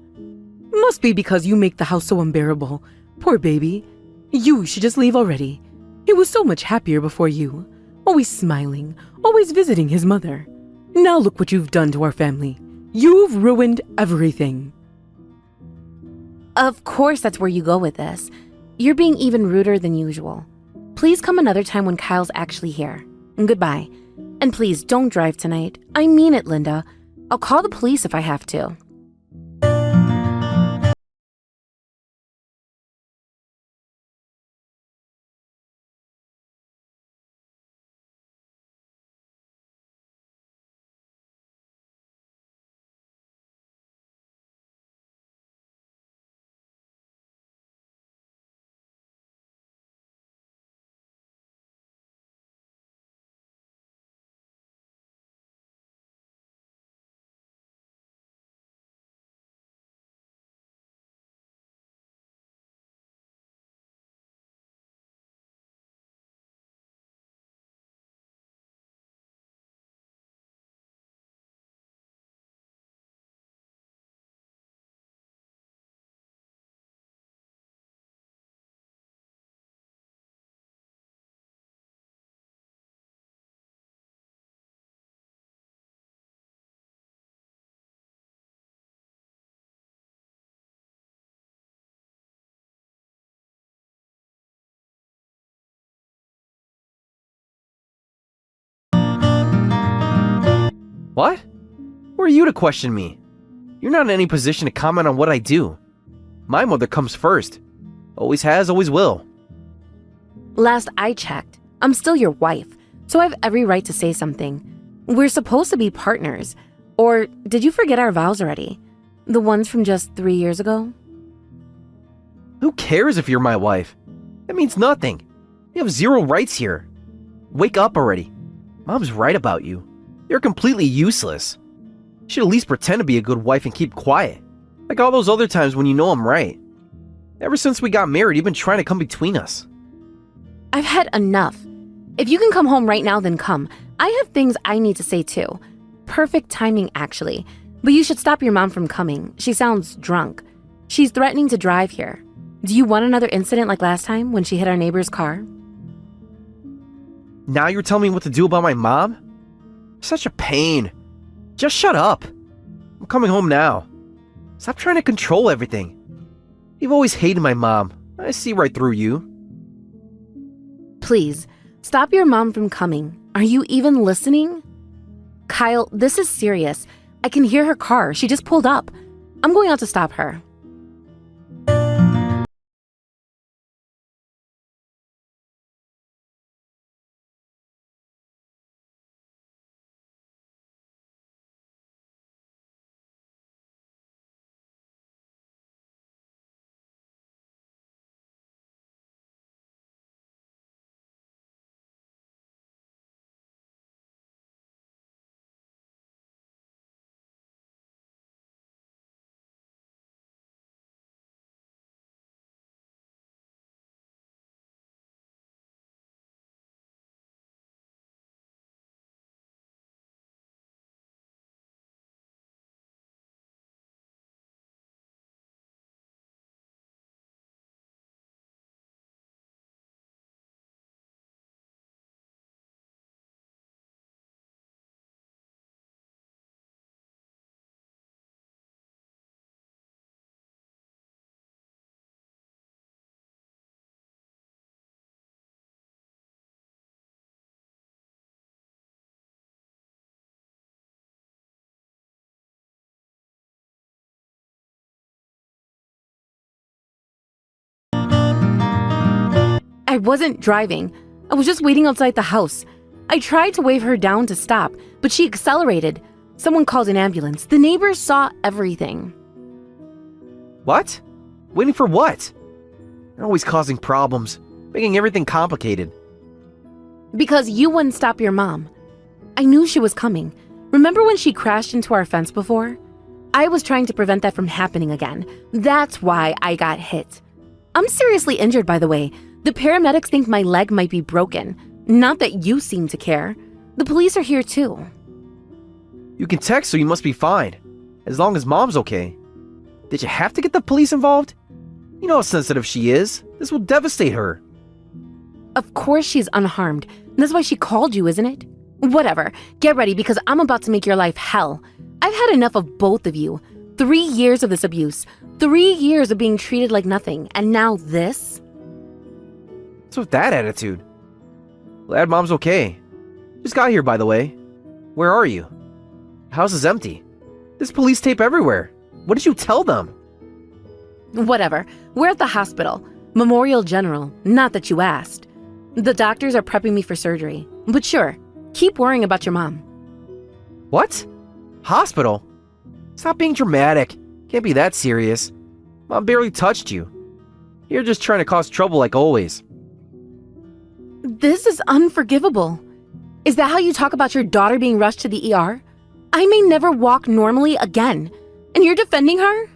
Must be because you make the house so unbearable. Poor baby. You should just leave already. He was so much happier before you. Always smiling, always visiting his mother. Now look what you've done to our family. You've ruined everything. Of course that's where you go with this. You're being even ruder than usual. Please come another time when Kyle's actually here. Goodbye. And please don't drive tonight. I mean it, Linda. I'll call the police if I have to. What? Who are you to question me? You're not in any position to comment on what I do. My mother comes first. Always has, always will. Last I checked, I'm still your wife, so I have every right to say something. We're supposed to be partners. Or did you forget our vows already? The ones from just 3 years ago? Who cares if you're my wife? That means nothing. You have 0 rights here. Wake up already. Mom's right about you. You're completely useless. You should at least pretend to be a good wife and keep quiet. Like all those other times when you know I'm right. Ever since we got married, you've been trying to come between us. I've had enough. If you can come home right now, then come. I have things I need to say too. Perfect timing, actually. But you should stop your mom from coming. She sounds drunk. She's threatening to drive here. Do you want another incident like last time when she hit our neighbor's car? Now you're telling me what to do about my mom? Such a pain. Just shut up. I'm coming home now. Stop trying to control everything. You've always hated my mom. I see right through you. Please, stop your mom from coming. Are you even listening? Kyle, this is serious. I can hear her car. She just pulled up. I'm going out to stop her. I wasn't driving. I was just waiting outside the house. I tried to wave her down to stop, but she accelerated. Someone called an ambulance. The neighbors saw everything. What? Waiting for what? You're always causing problems, making everything complicated. Because you wouldn't stop your mom. I knew she was coming. Remember when she crashed into our fence before? I was trying to prevent that from happening again. That's why I got hit. I'm seriously injured, by the way. The paramedics think my leg might be broken. Not that you seem to care. The police are here too. You can text, so you must be fine. As long as Mom's okay. Did you have to get the police involved? You know how sensitive she is. This will devastate her. Of course she's unharmed. That's why she called you, isn't it? Whatever. Get ready because I'm about to make your life hell. I've had enough of both of you. 3 years of this abuse. 3 years of being treated like nothing. And now this? What's with that attitude? Glad Mom's okay. Just got here, by the way. Where are you? The house is empty. There's police tape everywhere. What did you tell them? Whatever. We're at the hospital. Memorial General. Not that you asked. The doctors are prepping me for surgery. But sure, keep worrying about your mom. What? Hospital? Stop being dramatic. Can't be that serious. Mom barely touched you. You're just trying to cause trouble like always. This is unforgivable. Is that how you talk about your daughter being rushed to the ER? I may never walk normally again. And you're defending her?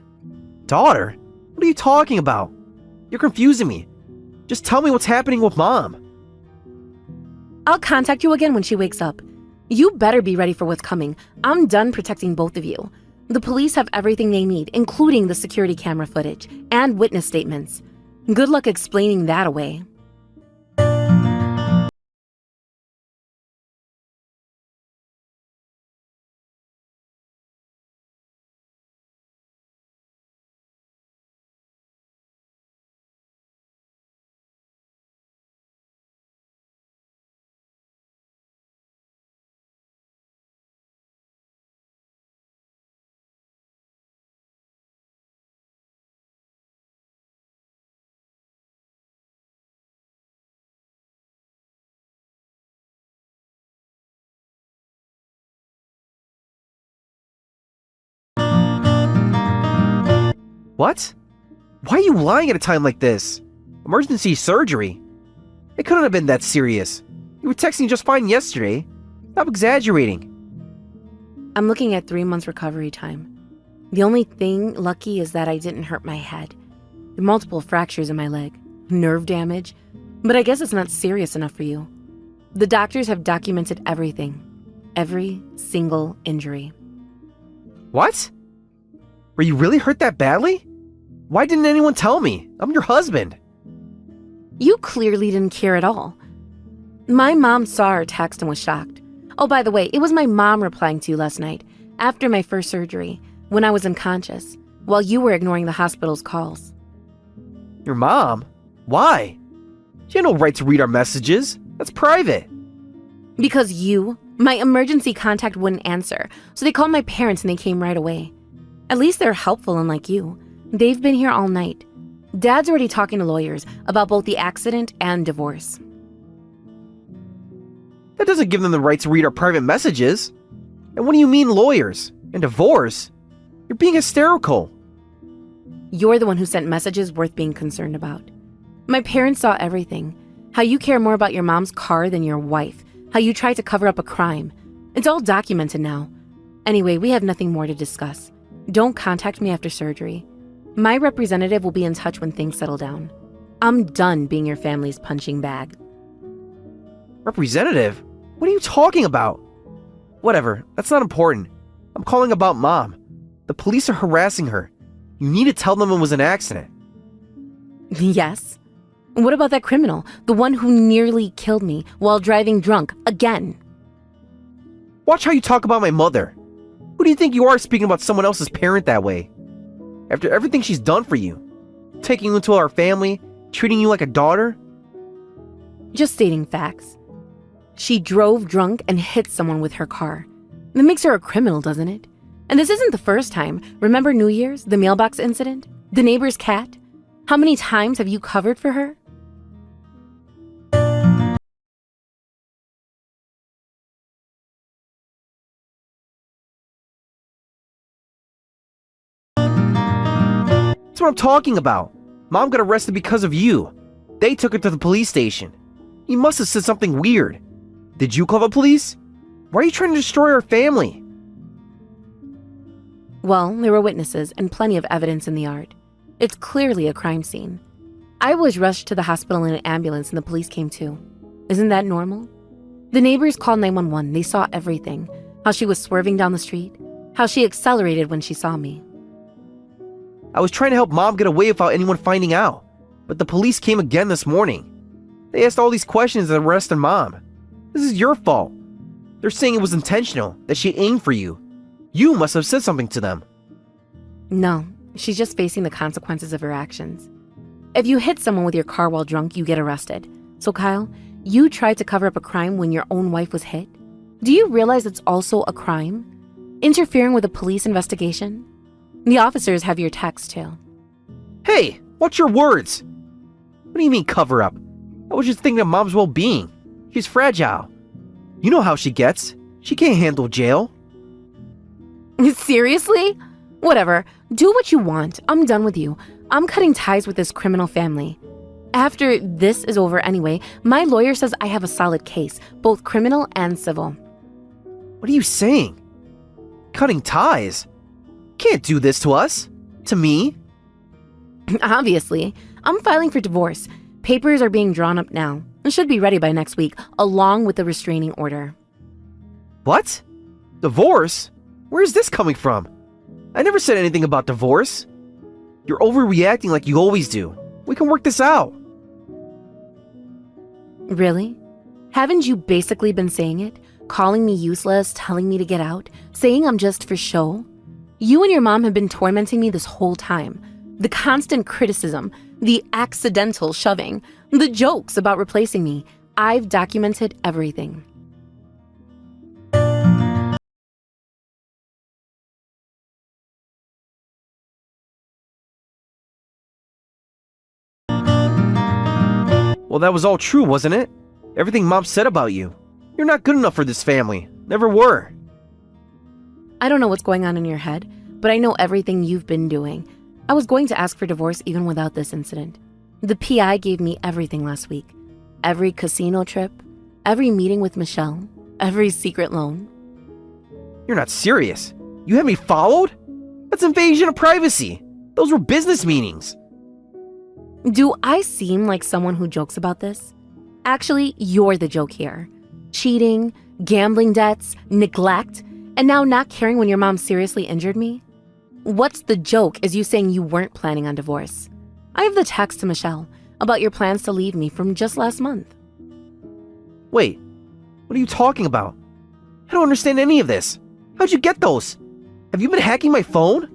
Daughter? What are you talking about? You're confusing me. Just tell me what's happening with Mom. I'll contact you again when she wakes up. You better be ready for what's coming. I'm done protecting both of you. The police have everything they need, including the security camera footage and witness statements. Good luck explaining that away. What? Why are you lying at a time like this? Emergency surgery? It couldn't have been that serious. You were texting just fine yesterday. Stop exaggerating. I'm looking at 3 months recovery time. The only thing lucky is that I didn't hurt my head. There are multiple fractures in my leg, nerve damage, but I guess it's not serious enough for you. The doctors have documented everything. Every single injury. What? Were you really hurt that badly? Why didn't anyone tell me? I'm your husband. You clearly didn't care at all. My mom saw our text and was shocked. Oh, by the way, it was my mom replying to you last night, after my first surgery, when I was unconscious, while you were ignoring the hospital's calls. Your mom? Why? She had no right to read our messages. That's private. Because you, my emergency contact, wouldn't answer, so they called my parents and they came right away. At least they're helpful, unlike you. They've been here all night. Dad's already talking to lawyers about both the accident and divorce. That doesn't give them the right to read our private messages. And what do you mean lawyers? And divorce? You're being hysterical. You're the one who sent messages worth being concerned about. My parents saw everything. How you care more about your mom's car than your wife. How you tried to cover up a crime. It's all documented now. Anyway, we have nothing more to discuss. Don't contact me after surgery. My representative will be in touch when things settle down. I'm done being your family's punching bag. Representative? What are you talking about? Whatever, that's not important. I'm calling about Mom. The police are harassing her. You need to tell them it was an accident. Yes? What about that criminal? The one who nearly killed me while driving drunk again? Watch how you talk about my mother. Who do you think you are speaking about someone else's parent that way? After everything she's done for you, taking you into our family, treating you like a daughter? Just stating facts. She drove drunk and hit someone with her car. That makes her a criminal, doesn't it? And this isn't the first time. Remember New Year's, the mailbox incident? The neighbor's cat? How many times have you covered for her? That's what I'm talking about. Mom got arrested because of you. They took her to the police station. You must have said something weird. Did you call the police? Why are you trying to destroy our family? Well, there were witnesses and plenty of evidence in the yard. It's clearly a crime scene. I was rushed to the hospital in an ambulance and the police came too. Isn't that normal? The neighbors called 911. They saw everything. How she was swerving down the street. How she accelerated when she saw me. I was trying to help Mom get away without anyone finding out. But the police came again this morning. They asked all these questions and arrested Mom. This is your fault. They're saying it was intentional, that she aimed for you. You must have said something to them. No, she's just facing the consequences of her actions. If you hit someone with your car while drunk, you get arrested. So Kyle, you tried to cover up a crime when your own wife was hit? Do you realize it's also a crime? Interfering with a police investigation? The officers have your text too. Hey, watch your words. What do you mean cover up? I was just thinking of Mom's well-being. She's fragile. You know how she gets. She can't handle jail. Seriously? Whatever. Do what you want. I'm done with you. I'm cutting ties with this criminal family. After this is over anyway, my lawyer says I have a solid case, both criminal and civil. What are you saying? Cutting ties? Can't do this to us. To me. Obviously. I'm filing for divorce. Papers are being drawn up now. It should be ready by next week, along with the restraining order. What? Divorce? Where's this coming from? I never said anything about divorce. You're overreacting like you always do. We can work this out. Really? Haven't you basically been saying it? Calling me useless, telling me to get out, saying I'm just for show? You and your mom have been tormenting me this whole time. The constant criticism, the accidental shoving, the jokes about replacing me. I've documented everything. Well, that was all true, wasn't it? Everything Mom said about you. You're not good enough for this family. Never were. I don't know what's going on in your head, but I know everything you've been doing. I was going to ask for divorce even without this incident. The PI gave me everything last week. Every casino trip, every meeting with Michelle, every secret loan. You're not serious. You had me followed? That's invasion of privacy. Those were business meetings. Do I seem like someone who jokes about this? Actually, you're the joke here. Cheating, gambling debts, neglect, and now not caring when your mom seriously injured me? What's the joke is you saying you weren't planning on divorce? I have the text to Michelle about your plans to leave me from just last month. Wait, what are you talking about? I don't understand any of this. How'd you get those? Have you been hacking my phone?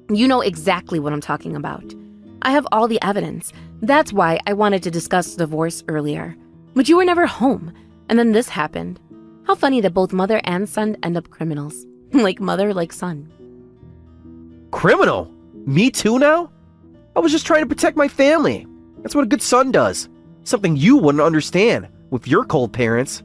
You know exactly what I'm talking about. I have all the evidence. That's why I wanted to discuss divorce earlier. But you were never home, and then this happened. How funny that both mother and son end up criminals. Like mother, like son. Criminal? Me too now? I was just trying to protect my family. That's what a good son does. Something you wouldn't understand with your cold parents.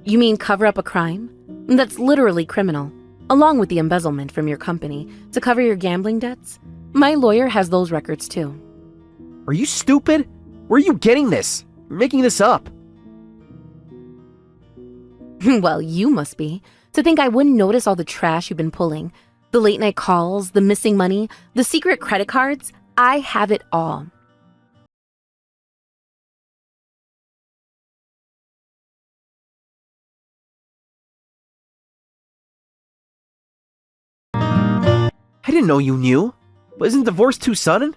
You mean cover up a crime? That's literally criminal, along with the embezzlement from your company to cover your gambling debts. My lawyer has those records too. Are you stupid? Where are you getting this? You're making this up. Well, you must be, to think I wouldn't notice all the trash you've been pulling. The late night calls, the missing money, the secret credit cards. I have it all. I didn't know you knew. But isn't divorce too sudden?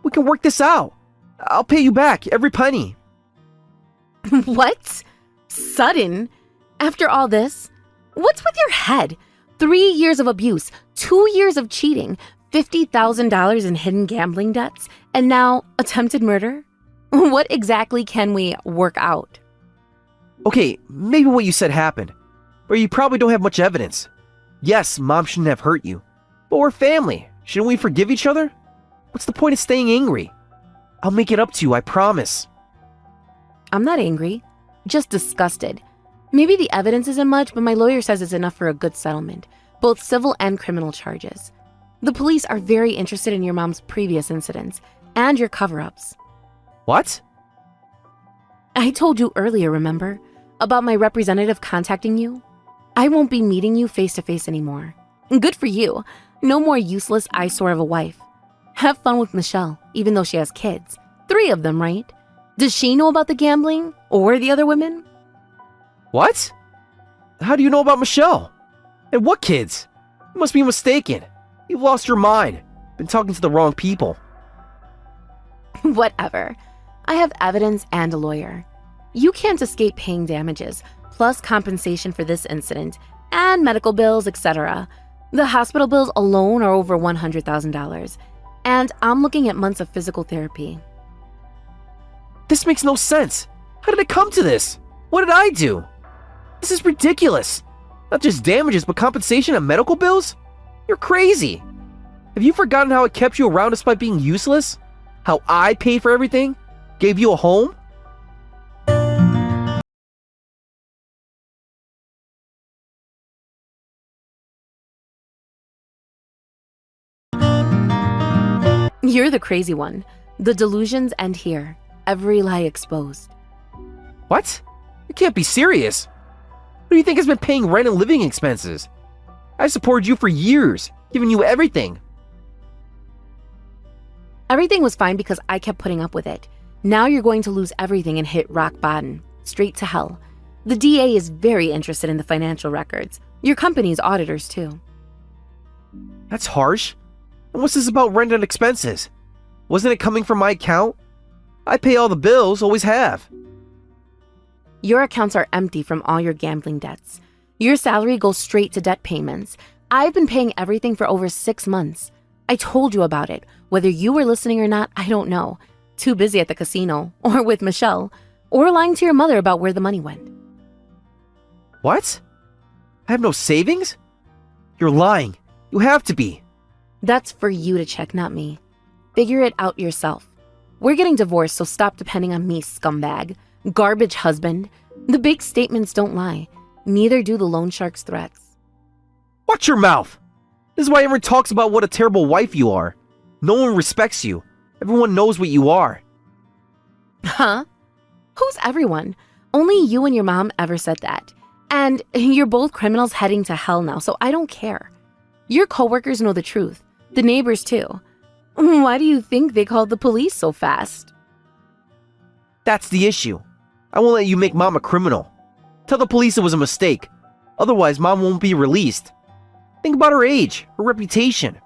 We can work this out. I'll pay you back every penny. What? Sudden? After all this? What's with your head? 3 years of abuse, 2 years of cheating, $50,000 in hidden gambling debts, and now attempted murder? What exactly can we work out? Okay, maybe what you said happened, but you probably don't have much evidence. Yes, Mom shouldn't have hurt you, but we're family. Shouldn't we forgive each other? What's the point of staying angry? I'll make it up to you, I promise. I'm not angry, just disgusted. Maybe the evidence isn't much, but my lawyer says it's enough for a good settlement, both civil and criminal charges. The police are very interested in your mom's previous incidents and your cover-ups. What? I told you earlier, remember? About my representative contacting you? I won't be meeting you face-to-face anymore. Good for you. No more useless eyesore of a wife. Have fun with Michelle, even though she has kids. 3 of them, right? Does she know about the gambling or the other women? What? How do you know about Michelle? And what kids? You must be mistaken. You've lost your mind. Been talking to the wrong people. Whatever. I have evidence and a lawyer. You can't escape paying damages, plus compensation for this incident, and medical bills, etc. The hospital bills alone are over $100,000, and I'm looking at months of physical therapy. This makes no sense. How did it come to this? What did I do? This is ridiculous. Not just damages, but compensation and medical bills? You're crazy. Have you forgotten how I kept you around despite being useless? How I paid for everything? Gave you a home? You're the crazy one. The delusions end here. Every lie exposed. What? You can't be serious. Who do you think has been paying rent and living expenses? I supported you for years, giving you everything. Everything was fine because I kept putting up with it. Now you're going to lose everything and hit rock bottom. Straight to hell. The DA is very interested in the financial records. Your company's auditors, too. That's harsh. And what's this about rent and expenses? Wasn't it coming from my account? I pay all the bills, always have. Your accounts are empty from all your gambling debts. Your salary goes straight to debt payments. I've been paying everything for over 6 months. I told you about it. Whether you were listening or not, I don't know. Too busy at the casino, or with Michelle, or lying to your mother about where the money went. What? I have no savings? You're lying. You have to be. That's for you to check, not me. Figure it out yourself. We're getting divorced, so stop depending on me, scumbag. Garbage husband. The big statements don't lie. Neither do the loan shark's threats. Watch your mouth! This is why everyone talks about what a terrible wife you are. No one respects you. Everyone knows what you are. Huh? Who's everyone? Only you and your mom ever said that. And you're both criminals heading to hell now, so I don't care. Your coworkers know the truth. The neighbors too. Why do you think they called the police so fast? That's the issue. I won't let you make Mom a criminal. Tell the police it was a mistake. Otherwise, Mom won't be released. Think about her age, her reputation.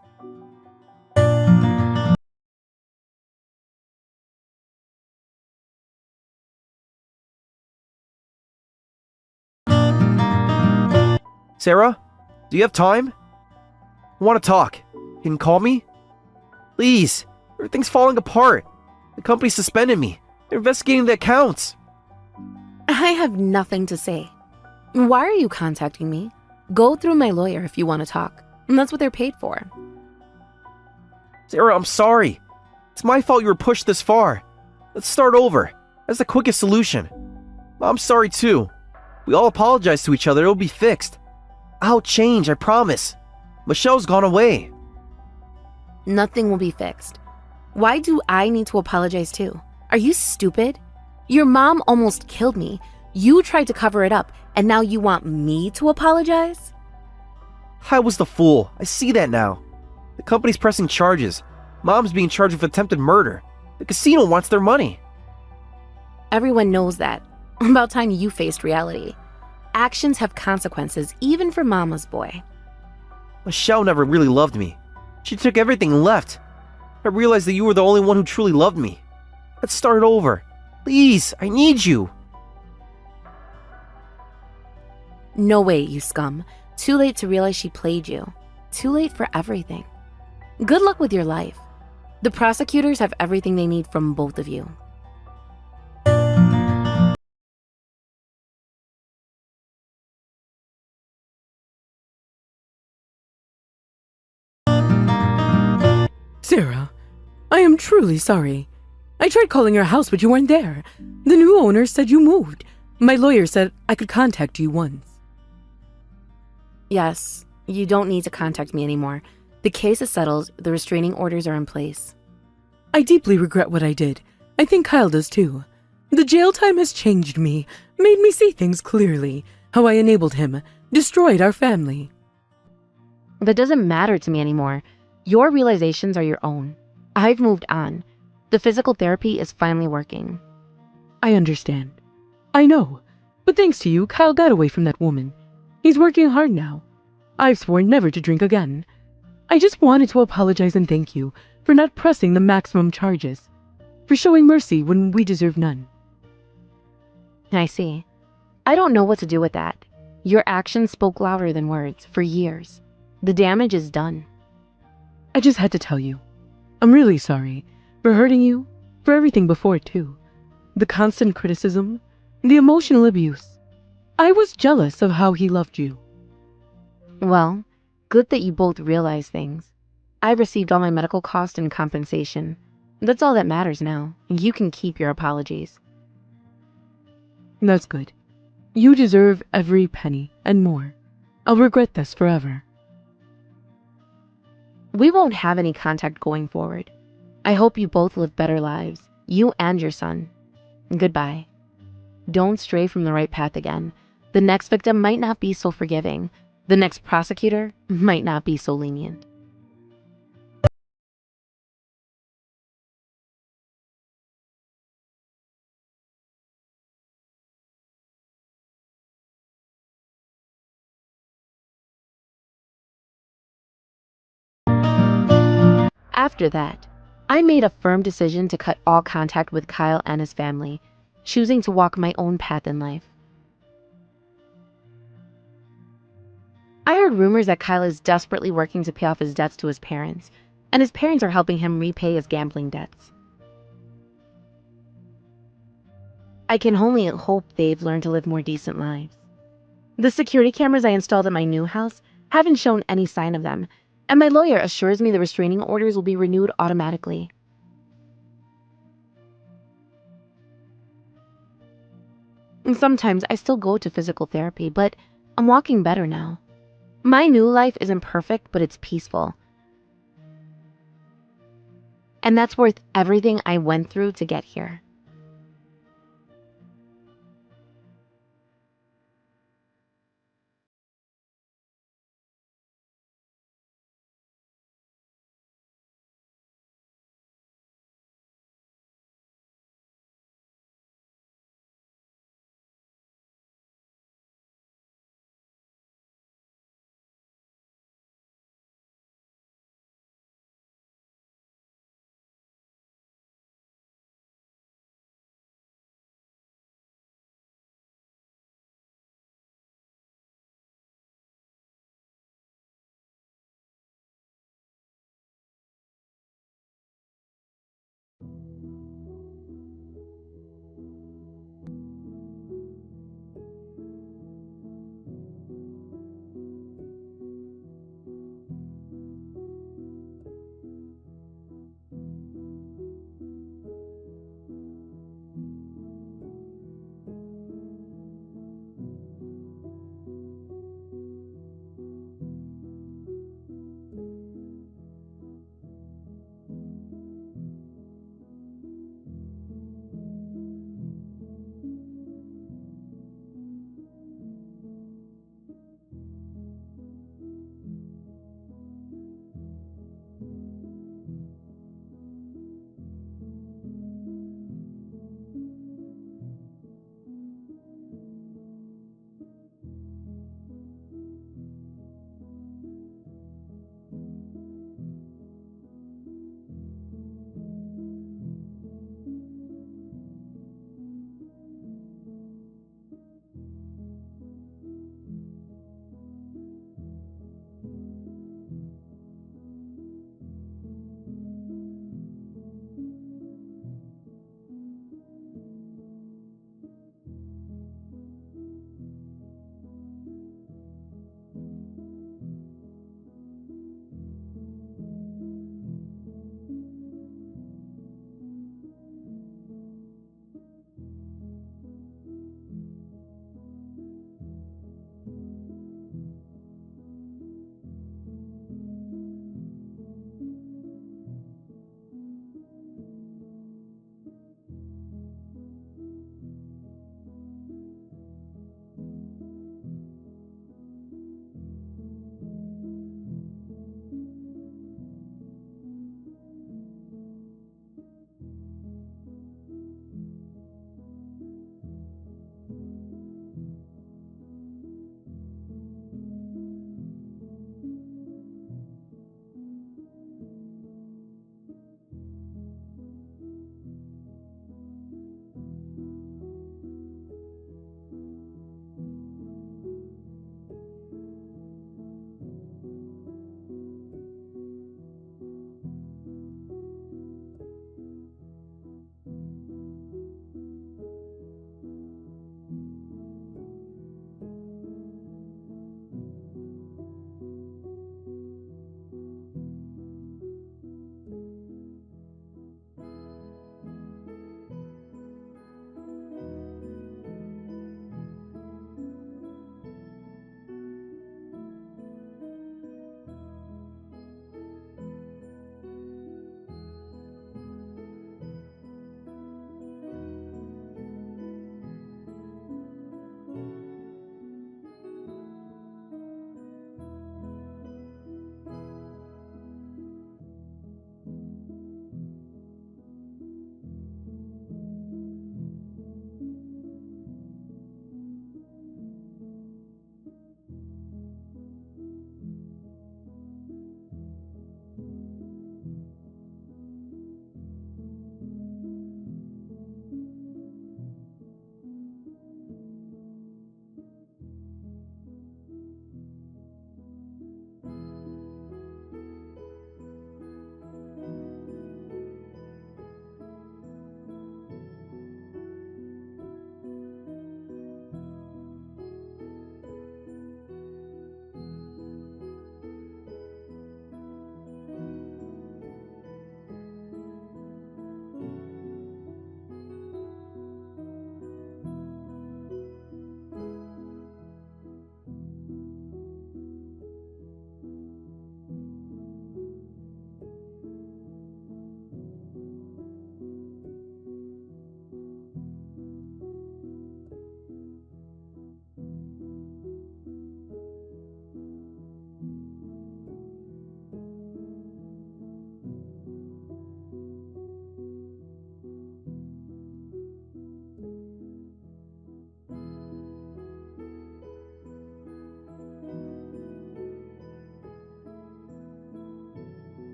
Sarah, do you have time? I want to talk. Can you call me? Please, everything's falling apart. The company suspended me. They're investigating the accounts. I have nothing to say. Why are you contacting me? Go through my lawyer if you want to talk. And that's what they're paid for. Sarah, I'm sorry. It's my fault you were pushed this far. Let's start over. That's the quickest solution. I'm sorry too. We all apologize to each other. It'll be fixed. I'll change, I promise. Michelle's gone away. Nothing will be fixed. Why do I need to apologize too? Are you stupid? Your mom almost killed me. You tried to cover it up, and now you want me to apologize? I was the fool. I see that now. The company's pressing charges. Mom's being charged with attempted murder. The casino wants their money. Everyone knows that. About time you faced reality. Actions have consequences, even for mama's boy. Michelle never really loved me. She took everything and left. I realized that you were the only one who truly loved me. Let's start over. Please, I need you. No way, you scum. Too late to realize she played you. Too late for everything. Good luck with your life. The prosecutors have everything they need from both of you. Sarah, I am truly sorry. I tried calling your house, but you weren't there. The new owner said you moved. My lawyer said I could contact you once. Yes, you don't need to contact me anymore. The case is settled, the restraining orders are in place. I deeply regret what I did. I think Kyle does too. The jail time has changed me, made me see things clearly. How I enabled him, destroyed our family. That doesn't matter to me anymore. Your realizations are your own. I've moved on. The physical therapy is finally working. I understand. I know. But thanks to you, Kyle got away from that woman. He's working hard now. I've sworn never to drink again. I just wanted to apologize and thank you for not pressing the maximum charges, for showing mercy when we deserve none. I see. I don't know what to do with that. Your actions spoke louder than words for years. The damage is done. I just had to tell you. I'm really sorry for hurting you, for everything before too. The constant criticism, the emotional abuse. I was jealous of how he loved you. Well, good that you both realize things. I received all my medical cost and compensation. That's all that matters now. You can keep your apologies. That's good. You deserve every penny and more. I'll regret this forever. We won't have any contact going forward. I hope you both live better lives, you and your son. Goodbye. Don't stray from the right path again. The next victim might not be so forgiving. The next prosecutor might not be so lenient. After that, I made a firm decision to cut all contact with Kyle and his family, choosing to walk my own path in life. I heard rumors that Kyle is desperately working to pay off his debts to his parents, and his parents are helping him repay his gambling debts. I can only hope they've learned to live more decent lives. The security cameras I installed at my new house haven't shown any sign of them, and my lawyer assures me the restraining orders will be renewed automatically. And sometimes I still go to physical therapy, but I'm walking better now. My new life isn't perfect, but it's peaceful. And that's worth everything I went through to get here.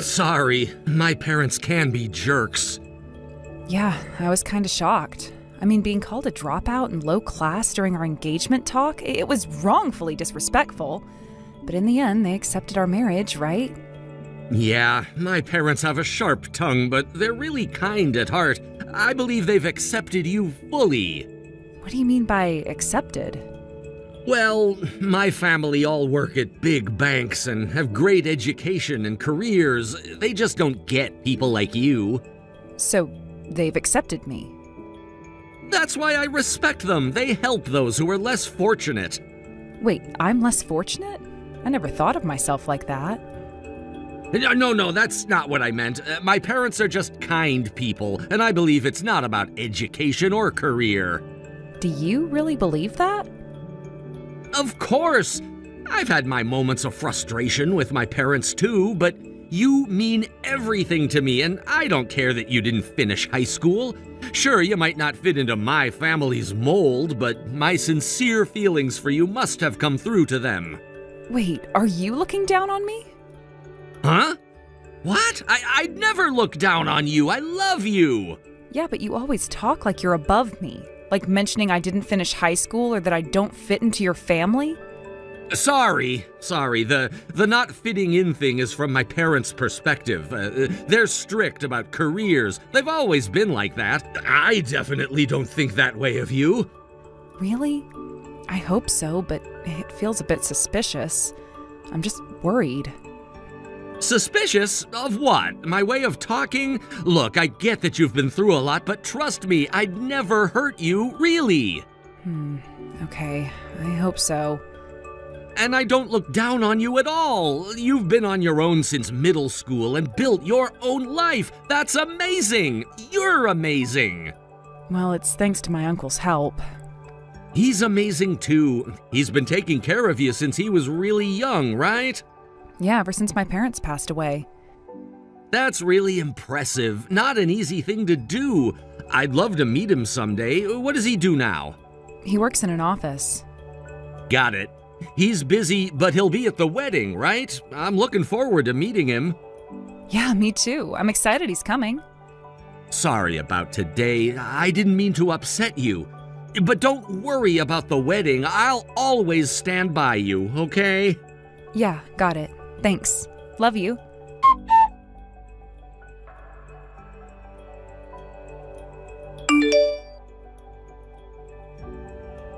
Sorry, my parents can be jerks. Yeah, I was kind of shocked. I mean, being called a dropout and low class during our engagement talk, it was wrongfully disrespectful. But in the end, they accepted our marriage, right? Yeah, my parents have a sharp tongue, but they're really kind at heart. I believe they've accepted you fully. What do you mean by accepted? Well, my family all work at big banks and have great education and careers. They just don't get people like you. So, they've accepted me. That's why I respect them. They help those who are less fortunate. Wait, I'm less fortunate? I never thought of myself like that. No, that's not what I meant. My parents are just kind people, and I believe it's not about education or career. Do you really believe that? Of course! I've had my moments of frustration with my parents too, but you mean everything to me, and I don't care that you didn't finish high school. Sure, you might not fit into my family's mold, but my sincere feelings for you must have come through to them. Wait, are you looking down on me? Huh? What? I'd never look down on you. I love you. Yeah, but you always talk like you're above me. Like mentioning I didn't finish high school or that I don't fit into your family? Sorry. The not fitting in thing is from my parents' perspective. They're strict about careers. They've always been like that. I definitely don't think that way of you. Really? I hope so, but it feels a bit suspicious. I'm just worried. Suspicious of what? My way of talking? Look, I get that you've been through a lot, but trust me, I'd never hurt you, really. Okay, I hope so. And I don't look down on you at all. You've been on your own since middle school and built your own life. That's amazing. You're amazing. Well, it's thanks to my uncle's help. He's amazing too. He's been taking care of you since he was really young, right? Yeah, ever since my parents passed away. That's really impressive. Not an easy thing to do. I'd love to meet him someday. What does he do now? He works in an office. Got it. He's busy, but he'll be at the wedding, right? I'm looking forward to meeting him. Yeah, me too. I'm excited he's coming. Sorry about today. I didn't mean to upset you. But don't worry about the wedding. I'll always stand by you, okay? Yeah, got it. Thanks. Love you.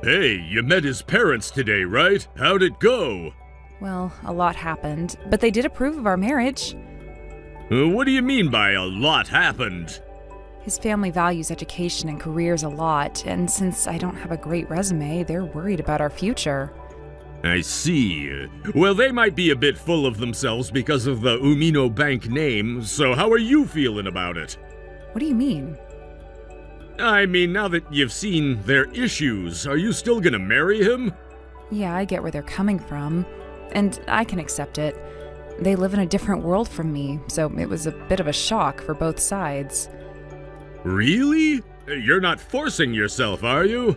Hey, you met his parents today, right? How'd it go? Well, a lot happened, but they did approve of our marriage. What do you mean by a lot happened? His family values education and careers a lot, and since I don't have a great resume, they're worried about our future. I see. Well, they might be a bit full of themselves because of the Umino Bank name, so how are you feeling about it? What do you mean? I mean, now that you've seen their issues, are you still gonna marry him? Yeah, I get where they're coming from, and I can accept it. They live in a different world from me, so it was a bit of a shock for both sides. Really? You're not forcing yourself, are you?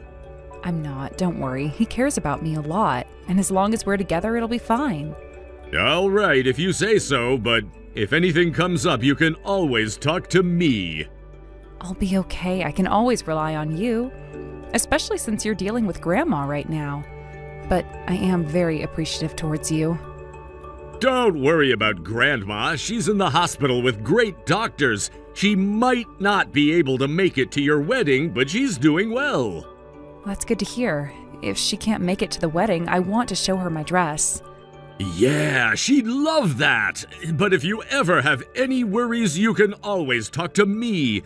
I'm not, don't worry. He cares about me a lot, and as long as we're together, it'll be fine. All right, if you say so, but if anything comes up, you can always talk to me. I'll be okay. I can always rely on you, especially since you're dealing with Grandma right now. But I am very appreciative towards you. Don't worry about Grandma. She's in the hospital with great doctors. She might not be able to make it to your wedding, but she's doing well. That's good to hear. If she can't make it to the wedding, I want to show her my dress. Yeah, she'd love that. But if you ever have any worries, you can always talk to me.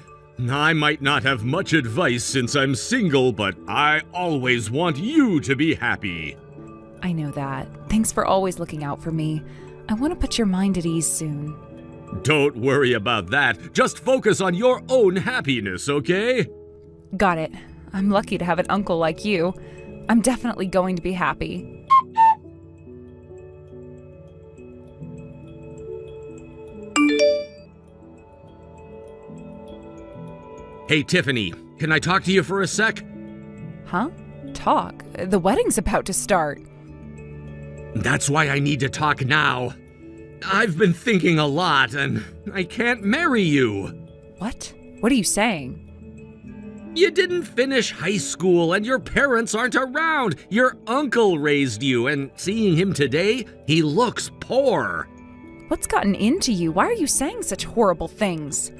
I might not have much advice since I'm single, but I always want you to be happy. I know that. Thanks for always looking out for me. I want to put your mind at ease soon. Don't worry about that. Just focus on your own happiness, okay? Got it. I'm lucky to have an uncle like you. I'm definitely going to be happy. Hey, Tiffany, can I talk to you for a sec? Huh? Talk? The wedding's about to start. That's why I need to talk now. I've been thinking a lot, and I can't marry you. What? What are you saying? You didn't finish high school, and your parents aren't around. Your uncle raised you, and seeing him today, he looks poor. What's gotten into you? Why are you saying such horrible things?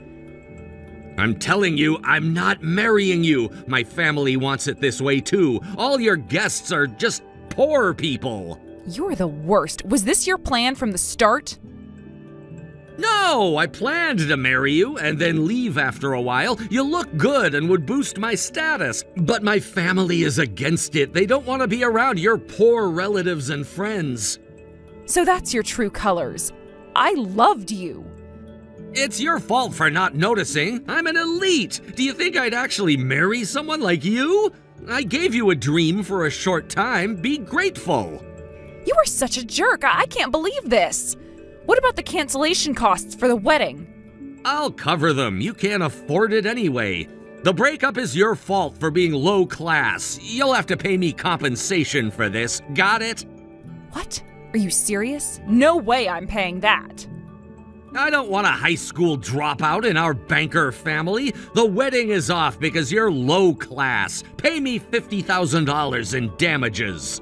I'm telling you, I'm not marrying you. My family wants it this way too. All your guests are just poor people. You're the worst. Was this your plan from the start? No, I planned to marry you and then leave after a while. You look good and would boost my status. But my family is against it. They don't want to be around your poor relatives and friends. So that's your true colors. I loved you. It's your fault for not noticing. I'm an elite. Do you think I'd actually marry someone like you? I gave you a dream for a short time. Be grateful. You are such a jerk. I can't believe this. What about the cancellation costs for the wedding? I'll cover them. You can't afford it anyway. The breakup is your fault for being low class. You'll have to pay me compensation for this. Got it? What? Are you serious? No way I'm paying that. I don't want a high school dropout in our banker family. The wedding is off because you're low class. Pay me $50,000 in damages.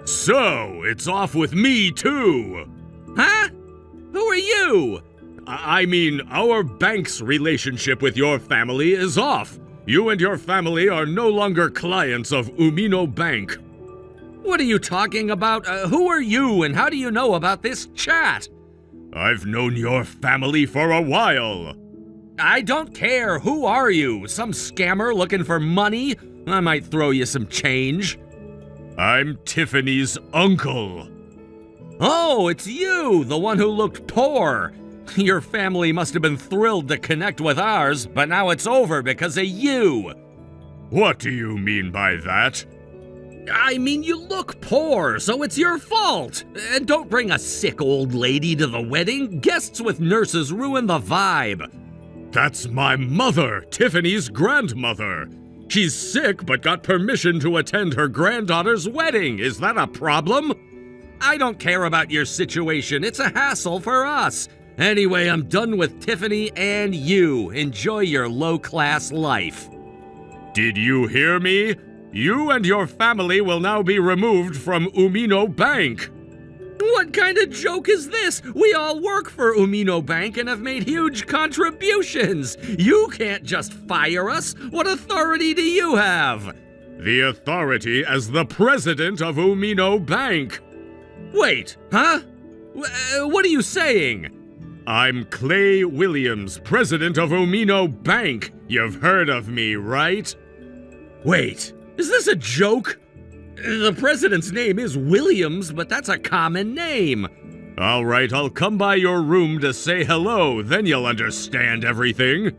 So, it's off with me too. Huh? Who are you? I mean, our bank's relationship with your family is off. You and your family are no longer clients of Umino Bank. What are you talking about? Who are you and how do you know about this chat? I've known your family for a while. I don't care. Who are you? Some scammer looking for money? I might throw you some change. I'm Tiffany's uncle. Oh, it's you, the one who looked poor. Your family must have been thrilled to connect with ours, but now it's over because of you. What do you mean by that? I mean, you look poor, so it's your fault. And don't bring a sick old lady to the wedding. Guests with nurses ruin the vibe. That's my mother, Tiffany's grandmother. She's sick but got permission to attend her granddaughter's wedding. Is that a problem? I don't care about your situation. It's a hassle for us. Anyway, I'm done with Tiffany and you. Enjoy your low-class life. Did you hear me? You and your family will now be removed from Umino Bank. What kind of joke is this? We all work for Umino Bank and have made huge contributions. You can't just fire us. What authority do you have? The authority as the president of Umino Bank. Wait, huh? What are you saying? I'm Clay Williams, president of Umino Bank. You've heard of me, right? Wait, is this a joke? The president's name is Williams, but that's a common name. All right, I'll come by your room to say hello, then you'll understand everything.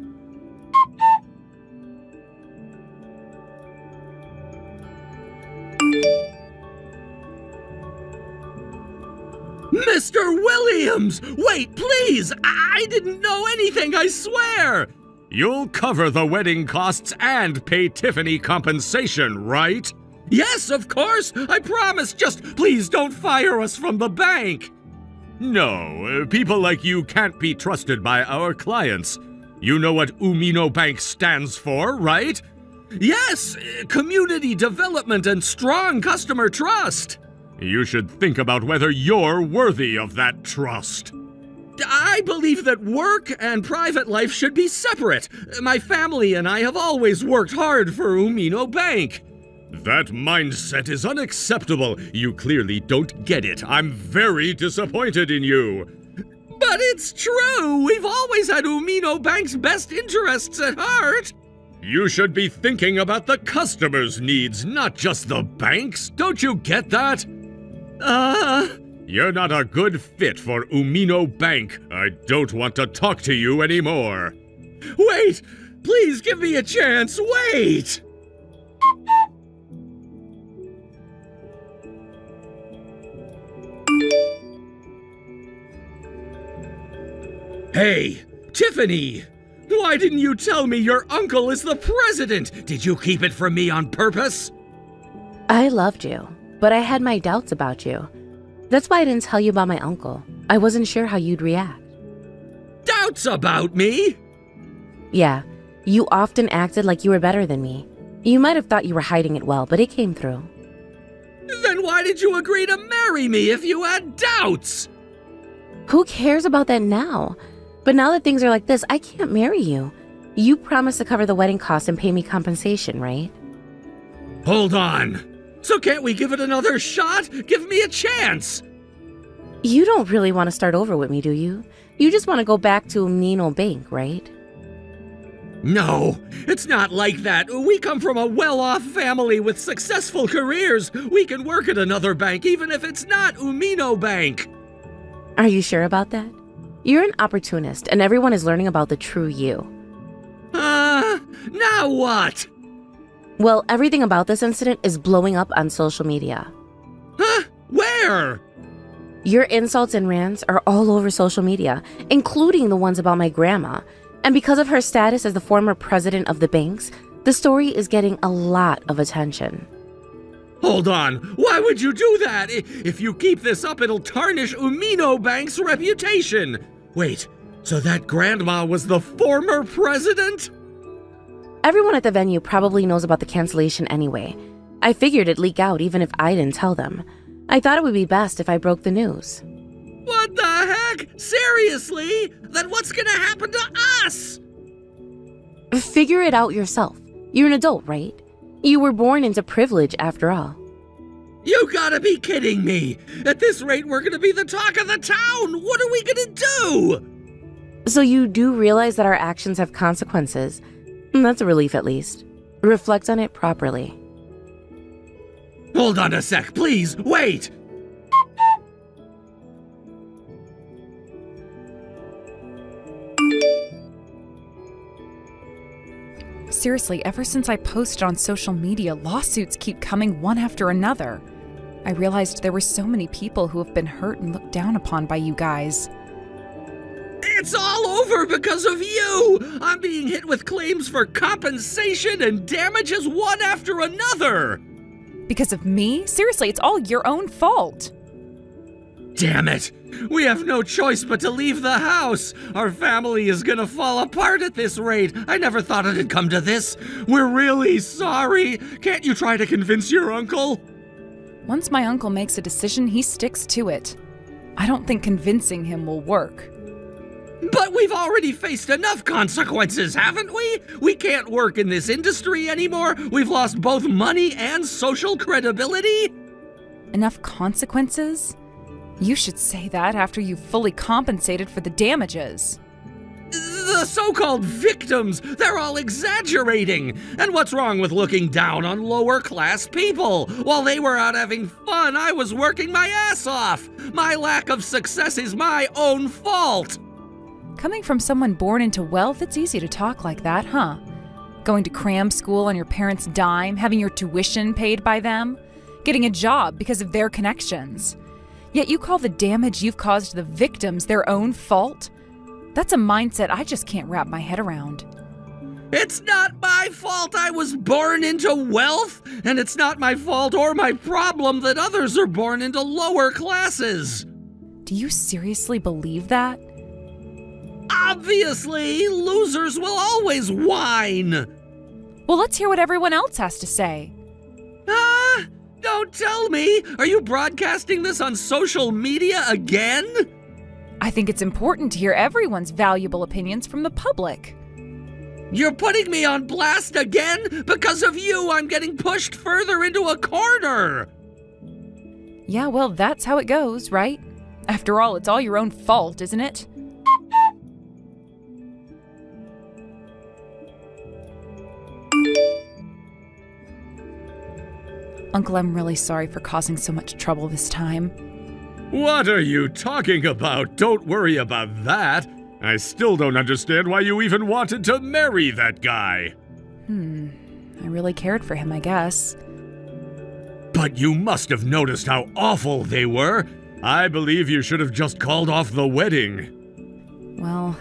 Mr. Williams! Wait, please! I didn't know anything, I swear! You'll cover the wedding costs and pay Tiffany compensation, right? Yes, of course! I promise! Just please don't fire us from the bank! No, people like you can't be trusted by our clients. You know what Umino Bank stands for, right? Yes! Community development and strong customer trust! You should think about whether you're worthy of that trust. I believe that work and private life should be separate. My family and I have always worked hard for Umino Bank. That mindset is unacceptable. You clearly don't get it. I'm very disappointed in you. But it's true. We've always had Umino Bank's best interests at heart. You should be thinking about the customer's needs, not just the bank's. Don't you get that? You're not a good fit for Umino Bank. I don't want to talk to you anymore. Wait! Please give me a chance. Wait! Hey, Tiffany! Why didn't you tell me your uncle is the president? Did you keep it from me on purpose? I loved you, but I had my doubts about you. That's why I didn't tell you about my uncle. I wasn't sure how you'd react. Doubts about me? Yeah, you often acted like you were better than me. You might have thought you were hiding it well, but it came through. Then why did you agree to marry me if you had doubts? Who cares about that now? But now that things are like this, I can't marry you. You promised to cover the wedding costs and pay me compensation, right? Hold on. So can't we give it another shot? Give me a chance. You don't really want to start over with me, do you? You just want to go back to Nino Bank, right? No, it's not like that. We come from a well-off family with successful careers. We can work at another bank even if it's not Umino Bank. Are you sure about that? You're an opportunist, and everyone is learning about the true you. Now what? Well, everything about this incident is blowing up on social media. Huh? Where? Your insults and rants are all over social media, including the ones about my grandma. And because of her status as the former president of the banks, the story is getting a lot of attention. Hold on. Why would you do that? If you keep this up, it'll tarnish Umino Bank's reputation. Wait, so that grandma was the former president? Everyone at the venue probably knows about the cancellation anyway. I figured it'd leak out even if I didn't tell them. I thought it would be best if I broke the news. What the heck? Seriously? Then what's gonna happen to us? Figure it out yourself. You're an adult, right? You were born into privilege after all. You gotta be kidding me! At this rate, we're gonna be the talk of the town! What are we gonna do? So you do realize that our actions have consequences. That's a relief at least. Reflect on it properly. Hold on a sec, please, wait! Seriously, ever since I posted on social media, lawsuits keep coming one after another. I realized there were so many people who have been hurt and looked down upon by you guys. It's all over because of you! I'm being hit with claims for compensation and damages one after another! Because of me? Seriously, it's all your own fault. Damn it! We have no choice but to leave the house! Our family is gonna fall apart at this rate! I never thought it'd come to this! We're really sorry! Can't you try to convince your uncle? Once my uncle makes a decision, he sticks to it. I don't think convincing him will work. But we've already faced enough consequences, haven't we? We can't work in this industry anymore. We've lost both money and social credibility. Enough consequences? You should say that after you've fully compensated for the damages. The so-called victims, they're all exaggerating. And what's wrong with looking down on lower-class people? While they were out having fun, I was working my ass off. My lack of success is my own fault. Coming from someone born into wealth, it's easy to talk like that, huh? Going to cram school on your parents' dime, having your tuition paid by them, getting a job because of their connections. Yet you call the damage you've caused the victims their own fault? That's a mindset I just can't wrap my head around. It's not my fault I was born into wealth, and it's not my fault or my problem that others are born into lower classes. Do you seriously believe that? Obviously, losers will always whine. Well, let's hear what everyone else has to say. Don't tell me. Are you broadcasting this on social media again? I think it's important to hear everyone's valuable opinions from the public. You're putting me on blast again? Because of you, I'm getting pushed further into a corner. Yeah, well, that's how it goes, right? After all, it's all your own fault, isn't it? Uncle, I'm really sorry for causing so much trouble this time. What are you talking about? Don't worry about that. I still don't understand why you even wanted to marry that guy. I really cared for him, I guess. But you must have noticed how awful they were. I believe you should have just called off the wedding. Well,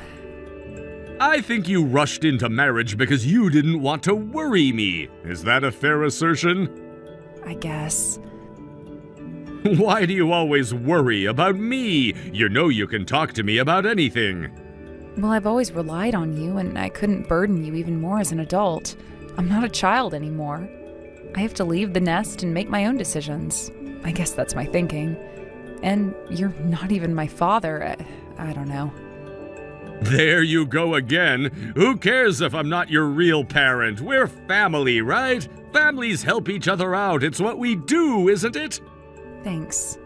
I think you rushed into marriage because you didn't want to worry me. Is that a fair assertion? I guess. Why do you always worry about me? You know you can talk to me about anything. Well, I've always relied on you, and I couldn't burden you even more as an adult. I'm not a child anymore. I have to leave the nest and make my own decisions. I guess that's my thinking. And you're not even my father. I don't know. There you go again. Who cares if I'm not your real parent? We're family, right? Families help each other out. It's what we do, isn't it? Thanks.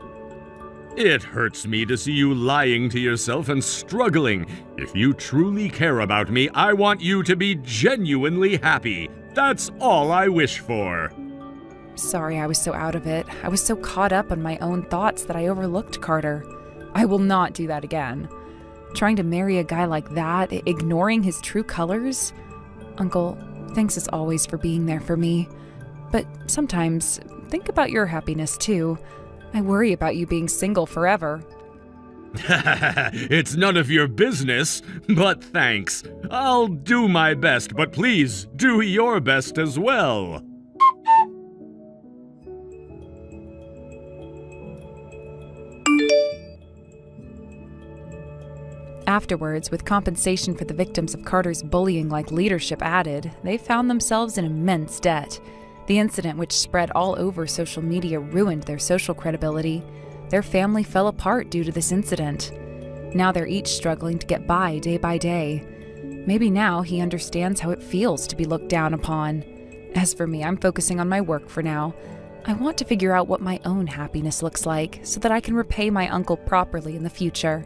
It hurts me to see you lying to yourself and struggling. If you truly care about me, I want you to be genuinely happy. That's all I wish for. Sorry I was so out of it. I was so caught up on my own thoughts that I overlooked Carter. I will not do that again. Trying to marry a guy like that, ignoring his true colors? Uncle, thanks as always for being there for me. But sometimes, think about your happiness too. I worry about you being single forever. It's none of your business, but thanks. I'll do my best, but please do your best as well. Afterwards, with compensation for the victims of Carter's bullying-like leadership added, they found themselves in immense debt. The incident, which spread all over social media, ruined their social credibility. Their family fell apart due to this incident. Now they're each struggling to get by day. Maybe now he understands how it feels to be looked down upon. As for me, I'm focusing on my work for now. I want to figure out what my own happiness looks like so that I can repay my uncle properly in the future.